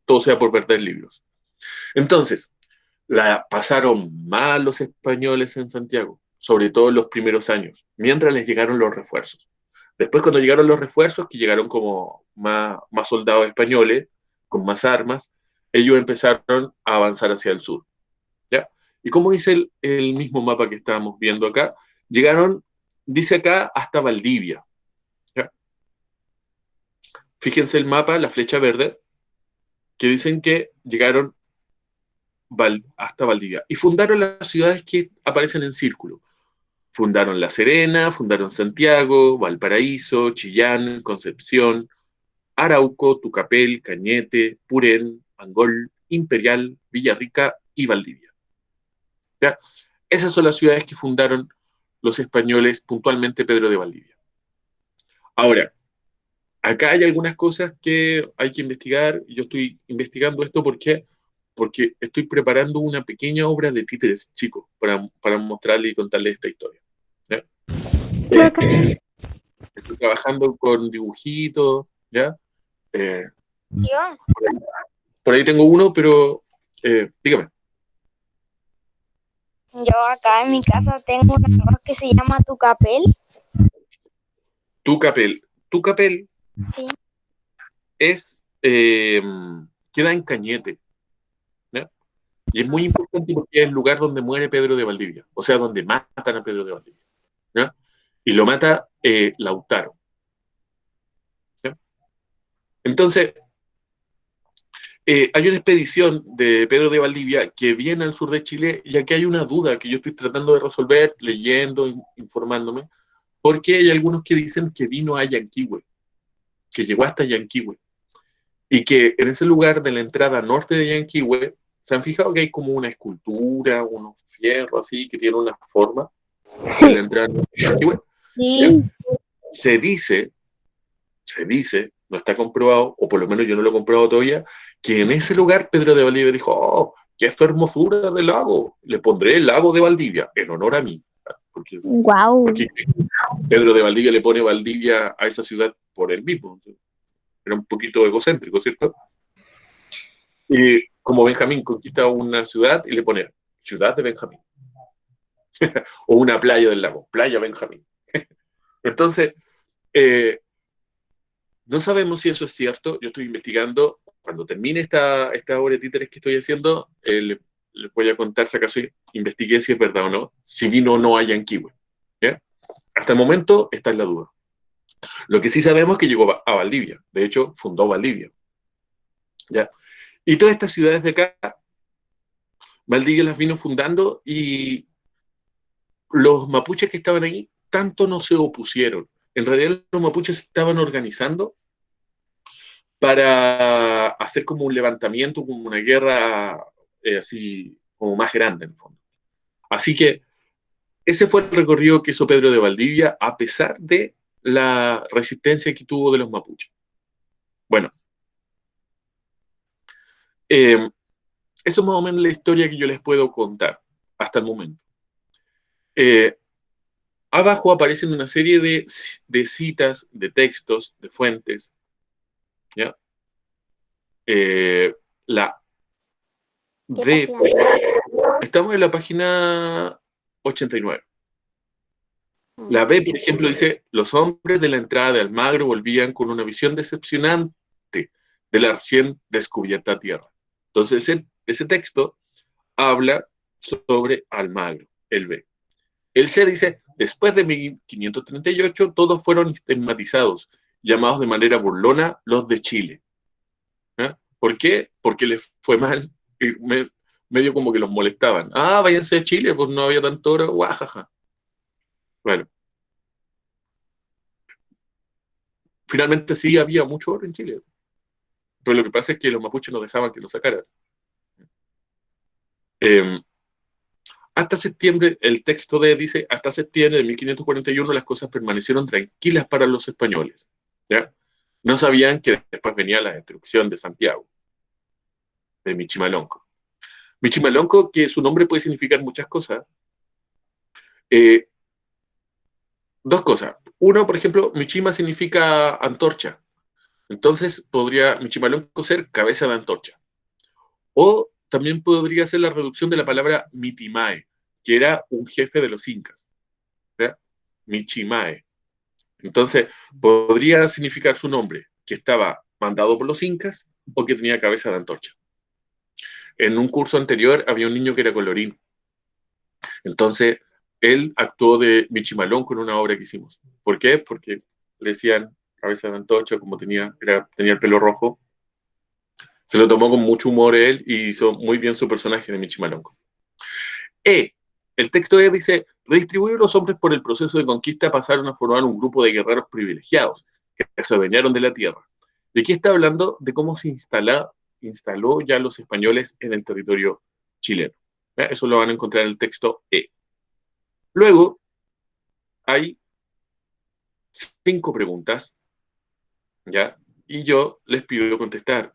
todo sea por verdad en libros. Entonces, la pasaron mal los españoles en Santiago, sobre todo en los primeros años, mientras les llegaron los refuerzos. Después, cuando llegaron los refuerzos, que llegaron como más soldados españoles, con más armas, ellos empezaron a avanzar hacia el sur. ¿Ya? Y como dice el mismo mapa que estábamos viendo acá, llegaron, dice acá, hasta Valdivia. ¿Ya? Fíjense el mapa, la flecha verde, que dicen que llegaron hasta Valdivia. Y fundaron las ciudades que aparecen en círculo. Fundaron La Serena, fundaron Santiago, Valparaíso, Chillán, Concepción, Arauco, Tucapel, Cañete, Purén, Angol, Imperial, Villarrica y Valdivia. ¿Ya? Esas son las ciudades que fundaron los españoles, puntualmente Pedro de Valdivia. Ahora, acá hay algunas cosas que hay que investigar. Yo estoy investigando esto porque estoy preparando una pequeña obra de títeres, chicos, para mostrarle y contarle esta historia. ¿Ya? Estoy trabajando con dibujitos, ¿ya? Por ahí tengo uno, pero dígame. Yo acá en mi casa tengo un arroz que se llama tucapel. Tucapel. Tucapel Sí. es, queda en Cañete, ¿ya? Y es muy importante porque es el lugar donde muere Pedro de Valdivia, o sea, donde matan a Pedro de Valdivia, ¿ya? Y lo mata Lautaro. ¿Ya? Entonces, hay una expedición de Pedro de Valdivia que viene al sur de Chile y aquí hay una duda que yo estoy tratando de resolver, leyendo, informándome, porque hay algunos que dicen que vino a Yanquihue, que llegó hasta Yanquihue, y que en ese lugar de la entrada norte de Yanquihue, ¿se han fijado que hay como una escultura, unos fierros así, que tienen una forma en la entrada norte de Yanquihue? Sí. Se dice, no está comprobado, o por lo menos yo no lo he comprobado todavía, que en ese lugar Pedro de Valdivia dijo, oh, qué hermosura de lago, le pondré el lago de Valdivia, en honor a mí. Porque Pedro de Valdivia le pone Valdivia a esa ciudad por él mismo. Era un poquito egocéntrico, ¿cierto? Y como Benjamín conquista una ciudad y le pone Ciudad de Benjamín. O una playa del lago, Playa Benjamín. Entonces, no sabemos si eso es cierto. Yo estoy investigando. Cuando termine esta obra de títeres que estoy haciendo, les voy a contar si acaso investigué si es verdad o no, si vino o no a Yanquihue. ¿Ya? Hasta el momento está en la duda. Lo que sí sabemos es que llegó a Valdivia. De hecho, fundó Valdivia. ¿Ya? Y todas estas ciudades de acá, Valdivia las vino fundando y los mapuches que estaban ahí tanto no se opusieron. En realidad los mapuches se estaban organizando para hacer como un levantamiento, como una guerra así como más grande en el fondo. Así que ese fue el recorrido que hizo Pedro de Valdivia a pesar de la resistencia que tuvo de los mapuches. Bueno, eso es más o menos la historia que yo les puedo contar. hasta el momento. Abajo aparecen una serie de citas, de textos, de fuentes, ¿ya? La B, estamos en la página 89. La B, por ejemplo, dice: los hombres de la entrada de Almagro volvían con una visión decepcionante de la recién descubierta tierra. Entonces, ese texto habla sobre Almagro, el B. El C dice: después de 1538, todos fueron estigmatizados, llamados de manera burlona los de Chile. ¿Eh? ¿Por qué? Porque les fue mal, y medio como que los molestaban. Ah, váyanse de Chile, pues no había tanto oro, guajaja. Bueno. Finalmente sí había mucho oro en Chile. Pero lo que pasa es que los mapuches no dejaban que lo sacaran. Hasta septiembre, el texto dice: hasta septiembre de 1541 las cosas permanecieron tranquilas para los españoles. ¿Ya? No sabían que después venía la destrucción de Santiago, de Michimalonco. Michimalonco, que su nombre puede significar muchas cosas. Dos cosas. Uno, por ejemplo, Michima significa antorcha. Entonces podría Michimalonco ser cabeza de antorcha. O también podría ser la reducción de la palabra Mitimae, que era un jefe de los incas. ¿Ya? Michimae. Entonces, podría significar su nombre, que estaba mandado por los incas o que tenía cabeza de antorcha. En un curso anterior había un niño que era colorín. Entonces, él actuó de Michimalonco en una obra que hicimos. ¿Por qué? Porque le decían cabeza de antorcha, como tenía el pelo rojo. Se lo tomó con mucho humor él y hizo muy bien su personaje de Michimalonco. El texto dice: redistribuidos los hombres por el proceso de conquista, pasaron a formar un grupo de guerreros privilegiados que se adueñaron de la tierra. Y aquí está hablando de cómo se instaló ya los españoles en el territorio chileno. ¿Ya? Eso lo van a encontrar en el texto E. Luego, hay 5 preguntas, ¿ya? Y yo les pido contestar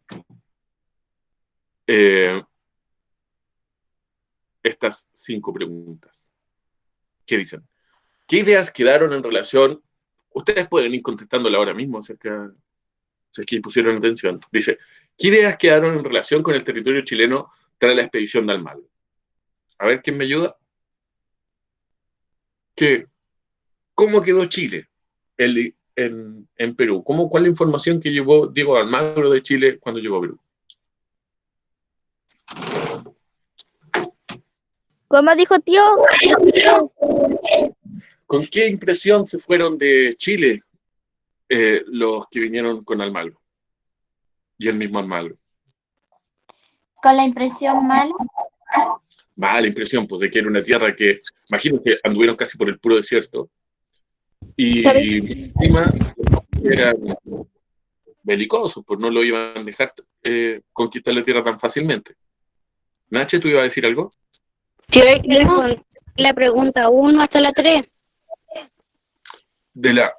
estas 5 preguntas. ¿Qué dicen? ¿Qué ideas quedaron en relación? Ustedes pueden ir contestándola ahora mismo, si es que pusieron atención. Dice: ¿qué ideas quedaron en relación con el territorio chileno tras la expedición de Almagro? A ver, ¿quién me ayuda? ¿Cómo quedó Chile en Perú? ¿Cuál es la información que llevó Diego Almagro de Chile cuando llegó a Perú? ¿Cómo dijo tío? ¿Con qué impresión se fueron de Chile los que vinieron con Almagro? Y el mismo Almagro. Con la impresión mala. Mala impresión, pues, de que era una tierra que, imagino que anduvieron casi por el puro desierto. Y encima eran belicosos, pues no lo iban a dejar conquistar la tierra tan fácilmente. Nache, ¿tú ibas a decir algo? Tío, hay que responder la pregunta 1 hasta la 3.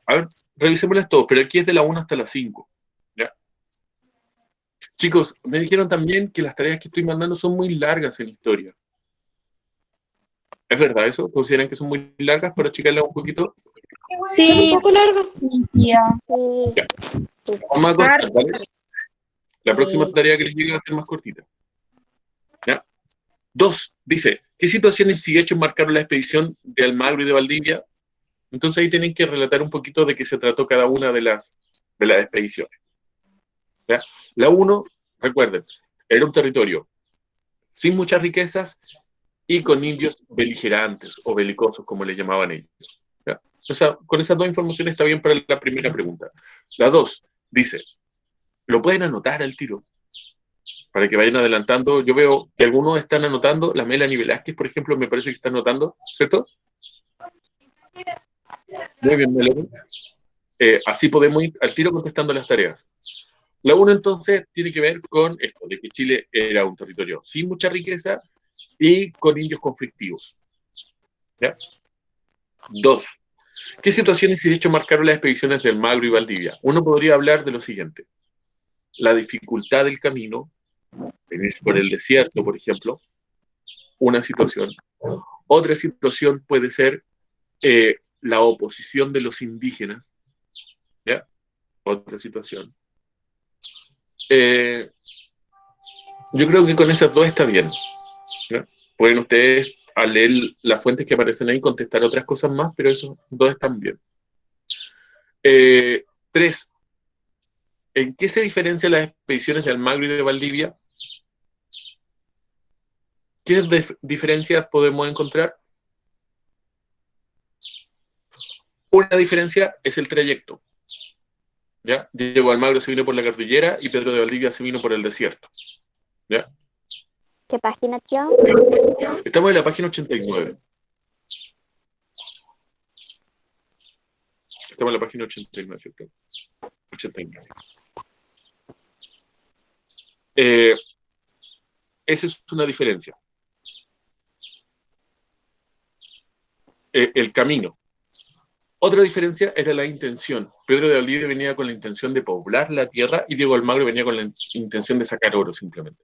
A ver, revisémoslas todas, pero aquí es de la 1 hasta la 5. ¿Ya? Chicos, me dijeron también que las tareas que estoy mandando son muy largas en historia. ¿Es verdad eso? ¿Consideran que son muy largas para achicarlas un poquito? Sí. Un poco largo. Ya. Ya. Vamos a cortar, ¿vale? La próxima tarea que les llegue va a ser más cortita. ¿Ya? 2, dice: ¿qué situaciones y hechos marcaron la expedición de Almagro y de Valdivia? Entonces ahí tienen que relatar un poquito de qué se trató cada una de las expediciones. ¿Ya? La 1, recuerden, era un territorio sin muchas riquezas y con indios beligerantes o belicosos, como le llamaban ellos. ¿Ya? O sea, con esas 2 informaciones está bien para la primera pregunta. La 2 dice: lo pueden anotar al tiro, para que vayan adelantando. Yo veo que algunos están anotando. La Melanie Velázquez, por ejemplo, me parece que está anotando, ¿cierto? Muy bien, Melanie. Así podemos ir al tiro contestando las tareas. La 1, entonces, tiene que ver con esto, de que Chile era un territorio sin mucha riqueza y con indios conflictivos. ¿Ya? 2, ¿qué situaciones y hechos marcaron las expediciones de Almagro y Valdivia? Uno podría hablar de lo siguiente: la dificultad del camino, venir por el desierto, por ejemplo, una situación. Otra situación puede ser la oposición de los indígenas, ¿ya? Otra situación. Yo creo que con esas dos está bien, ¿ya? Pueden ustedes, al leer las fuentes que aparecen ahí, contestar otras cosas más, pero esos dos están bien. 3. ¿En qué se diferencian las expediciones de Almagro y de Valdivia? ¿Qué diferencias podemos encontrar? Una diferencia es el trayecto, ¿ya? Diego Almagro se vino por la cordillera y Pedro de Valdivia se vino por el desierto, ¿ya? ¿Qué página, tío? Estamos en la página 89. Estamos en la página 89, ¿cierto? 89. Esa es una diferencia. El camino. Otra diferencia era la intención. Pedro de Valdivia venía con la intención de poblar la tierra y Diego Almagro venía con la intención de sacar oro, simplemente.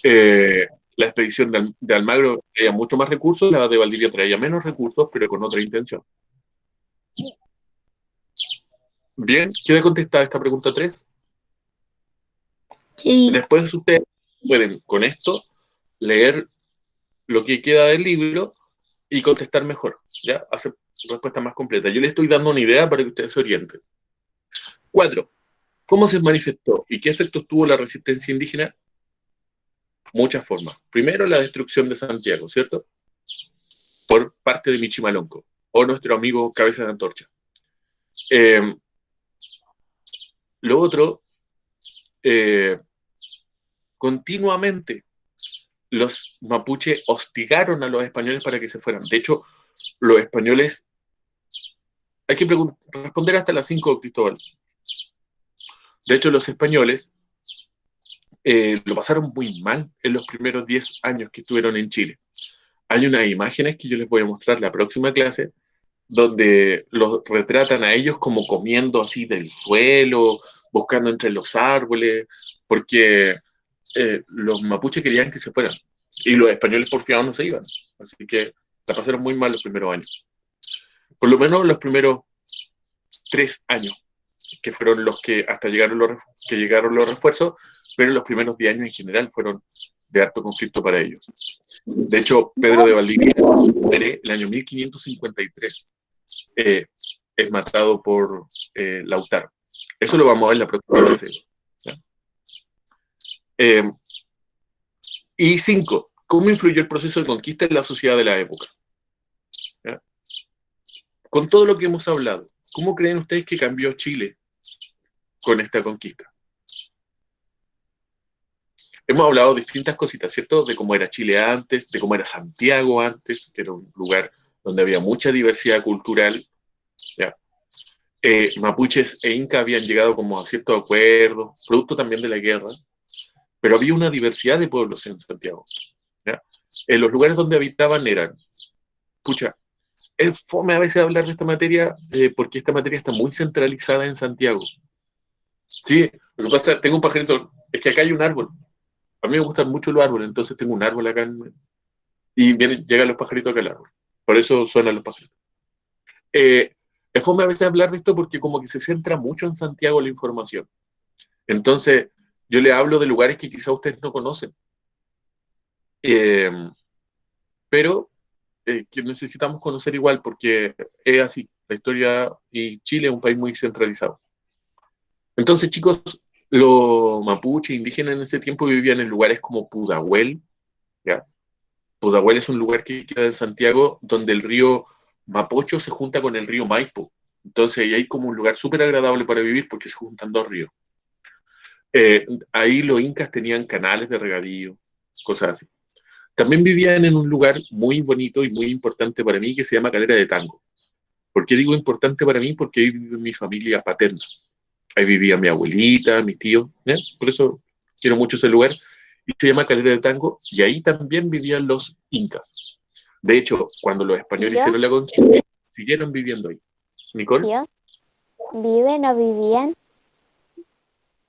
La expedición de Almagro traía mucho más recursos, la de Valdivia traía menos recursos, pero con otra intención. Bien, ¿queda contestada esta pregunta 3? Sí. Después ustedes pueden, con esto, leer lo que queda del libro y contestar mejor, ¿ya? Hacer respuesta más completa. Yo les estoy dando una idea para que ustedes se orienten. 4. ¿Cómo se manifestó y qué efectos tuvo la resistencia indígena? Muchas formas. Primero, la destrucción de Santiago, ¿cierto? Por parte de Michimalonco, o nuestro amigo Cabeza de Antorcha. Lo otro, continuamente los mapuches hostigaron a los españoles para que se fueran. De hecho, los españoles, hay que responder hasta las 5, Cristóbal. De hecho, los españoles lo pasaron muy mal en los primeros 10 años que estuvieron en Chile. Hay unas imágenes que yo les voy a mostrar la próxima clase, donde los retratan a ellos como comiendo así del suelo, buscando entre los árboles, porque los mapuches querían que se fueran, y los españoles porfiados no se iban, así que la pasaron muy mal los primeros años. Por lo menos los primeros 3 años, que fueron los que hasta llegaron los refuerzos, pero los primeros 10 años en general fueron de harto conflicto para ellos. De hecho, Pedro de Valdivia muere el año 1553. Es matado por Lautaro. Eso lo vamos a ver la próxima clase. Y 5. ¿Cómo influyó el proceso de conquista en la sociedad de la época? ¿Ya? Con todo lo que hemos hablado, ¿cómo creen ustedes que cambió Chile con esta conquista? Hemos hablado de distintas cositas, ¿cierto? De cómo era Chile antes, de cómo era Santiago antes, que era un lugar donde había mucha diversidad cultural, ¿ya? Mapuches e Inca habían llegado como a ciertos acuerdos, producto también de la guerra, pero había una diversidad de pueblos en Santiago, ¿ya? Los lugares donde habitaban eran, pucha, es fome a veces hablar de esta materia, porque esta materia está muy centralizada en Santiago. Sí, lo que pasa, tengo un pajarito, es que acá hay un árbol. A mí me gustan mucho los árboles, entonces tengo un árbol acá y llegan los pajaritos acá al árbol. Por eso suenan los pajaritos. Es fome a veces hablar de esto porque como que se centra mucho en Santiago la información. Entonces, yo le hablo de lugares que quizá ustedes no conocen. Pero que necesitamos conocer igual porque es así. La historia y Chile es un país muy centralizado. Entonces, chicos, los mapuches indígenas en ese tiempo vivían en lugares como Pudahuel, ¿ya? Pudahuel es un lugar que queda en Santiago donde el río Mapocho se junta con el río Maipo. Entonces ahí hay como un lugar súper agradable para vivir porque se juntan dos ríos. Ahí los incas tenían canales de regadío, cosas así. También vivían en un lugar muy bonito y muy importante para mí que se llama Calera de Tango. ¿Por qué digo importante para mí? Porque ahí vive mi familia paterna. Ahí vivía mi abuelita, mi tío, ¿eh? Por eso quiero mucho ese lugar. Y se llama Calera de Tango, y ahí también vivían los incas. De hecho, cuando los españoles hicieron la conquista, siguieron viviendo ahí. ¿Nicole? ¿Tío? ¿Viven o vivían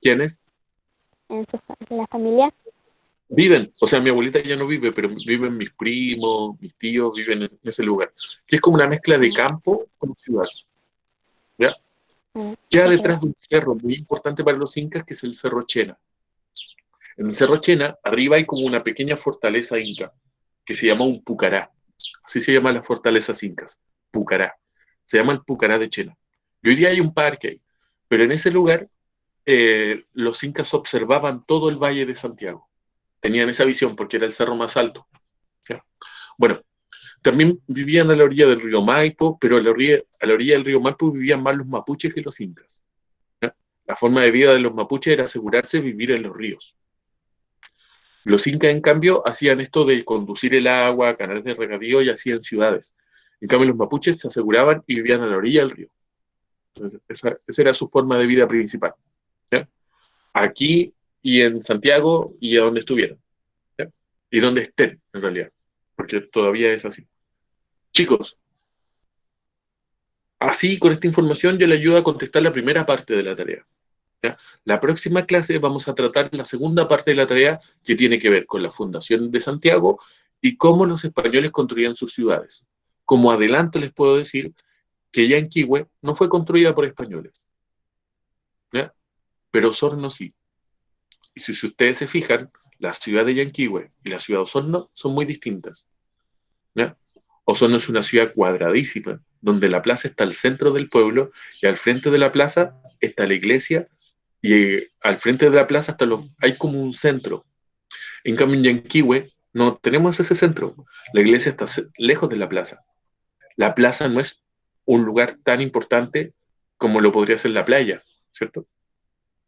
¿Quiénes? en la familia? Viven, o sea, mi abuelita ya no vive, pero viven mis primos, mis tíos, viven en ese lugar, que es como una mezcla de campo con ciudad, ¿ya? Queda detrás de un cerro muy importante para los incas, que es el Cerro Chena. En el Cerro Chena, arriba hay como una pequeña fortaleza inca, que se llama un Pucará. Así se llaman las fortalezas incas, Pucará. Se llama el Pucará de Chena. Y hoy día hay un parque ahí, pero en ese lugar los incas observaban todo el Valle de Santiago. Tenían esa visión porque era el cerro más alto. ¿Ya? Bueno, también vivían a la orilla del río Maipo, pero a la orilla del río Maipo vivían más los mapuches que los incas. ¿Ya? La forma de vida de los mapuches era asegurarse de vivir en los ríos. Los incas, en cambio, hacían esto de conducir el agua, canales de regadío y hacían ciudades. En cambio, los mapuches se aseguraban y vivían a la orilla del río. Entonces, esa era su forma de vida principal. ¿Ya? Aquí y en Santiago y a donde estuvieran. ¿Ya? Y donde estén, en realidad. Porque todavía es así. Chicos, así con esta información yo le ayudo a contestar la primera parte de la tarea. ¿Ya? La próxima clase vamos a tratar la segunda parte de la tarea, que tiene que ver con la fundación de Santiago y cómo los españoles construían sus ciudades. Como adelanto les puedo decir que Yanquihue no fue construida por españoles, ¿ya? Pero Osorno sí. Y si ustedes se fijan, la ciudad de Yanquihue y la ciudad de Osorno son muy distintas, ¿ya? Osorno es una ciudad cuadradísima, donde la plaza está al centro del pueblo y al frente de la plaza está la iglesia y al frente de la plaza hay como un centro. En cambio, en Yanquihue no tenemos ese centro. La iglesia está lejos de la plaza. La plaza no es un lugar tan importante como lo podría ser la playa, ¿cierto?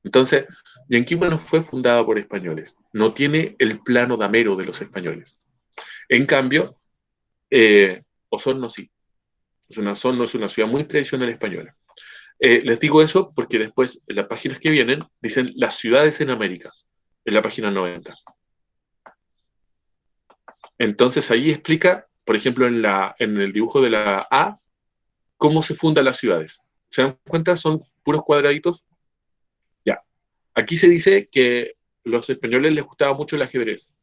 Entonces, Yanquihue no fue fundada por españoles. No tiene el plano damero de los españoles. En cambio, Osorno sí. Osorno es una ciudad muy tradicional española. Les digo eso porque después, en las páginas que vienen, dicen las ciudades en América, en la página 90. Entonces ahí explica, por ejemplo, en el dibujo de la A, cómo se fundan las ciudades. ¿Se dan cuenta? Son puros cuadraditos. Ya. Aquí se dice que a los españoles les gustaba mucho el ajedrez.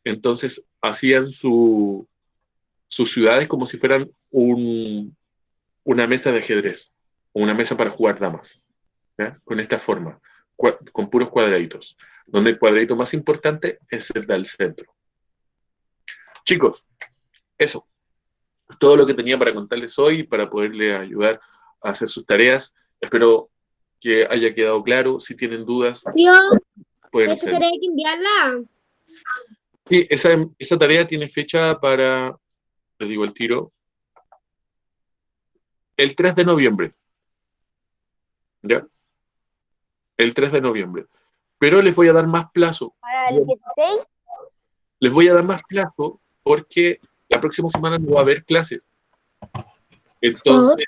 Entonces hacían sus ciudades como si fueran una mesa de ajedrez, o una mesa para jugar damas, ¿ya? Con esta forma, con puros cuadraditos, donde el cuadradito más importante es el del centro. Chicos, eso es todo lo que tenía para contarles hoy, para poderles ayudar a hacer sus tareas. Espero que haya quedado claro. Si tienen dudas, Tío, pueden esa hacerlo. tarea hay que enviarla. Sí, esa tarea tiene fecha para, les digo el tiro, el 3 de noviembre. ¿Ya? El 3 de noviembre. Pero les voy a dar más plazo. ¿Para el 16? Les voy a dar más plazo porque la próxima semana no va a haber clases. Entonces,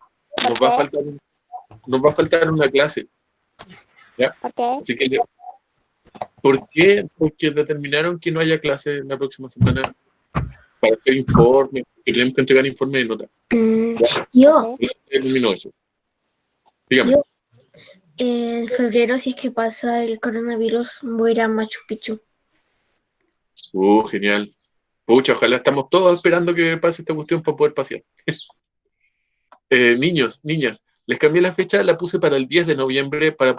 nos va a faltar una clase. ¿Ya? ¿Por qué? Así que, ¿por qué? Porque determinaron que no haya clase la próxima semana para hacer informes, que tenemos que entregar informes de nota. Yo, Eso terminó eso. Dígame. Yo- en febrero, si es que pasa el coronavirus, voy a ir a Machu Picchu. Genial. Pucha, ojalá estamos todos esperando que pase esta cuestión para poder pasear. Niños, niñas, les cambié la fecha, la puse para el 10 de noviembre para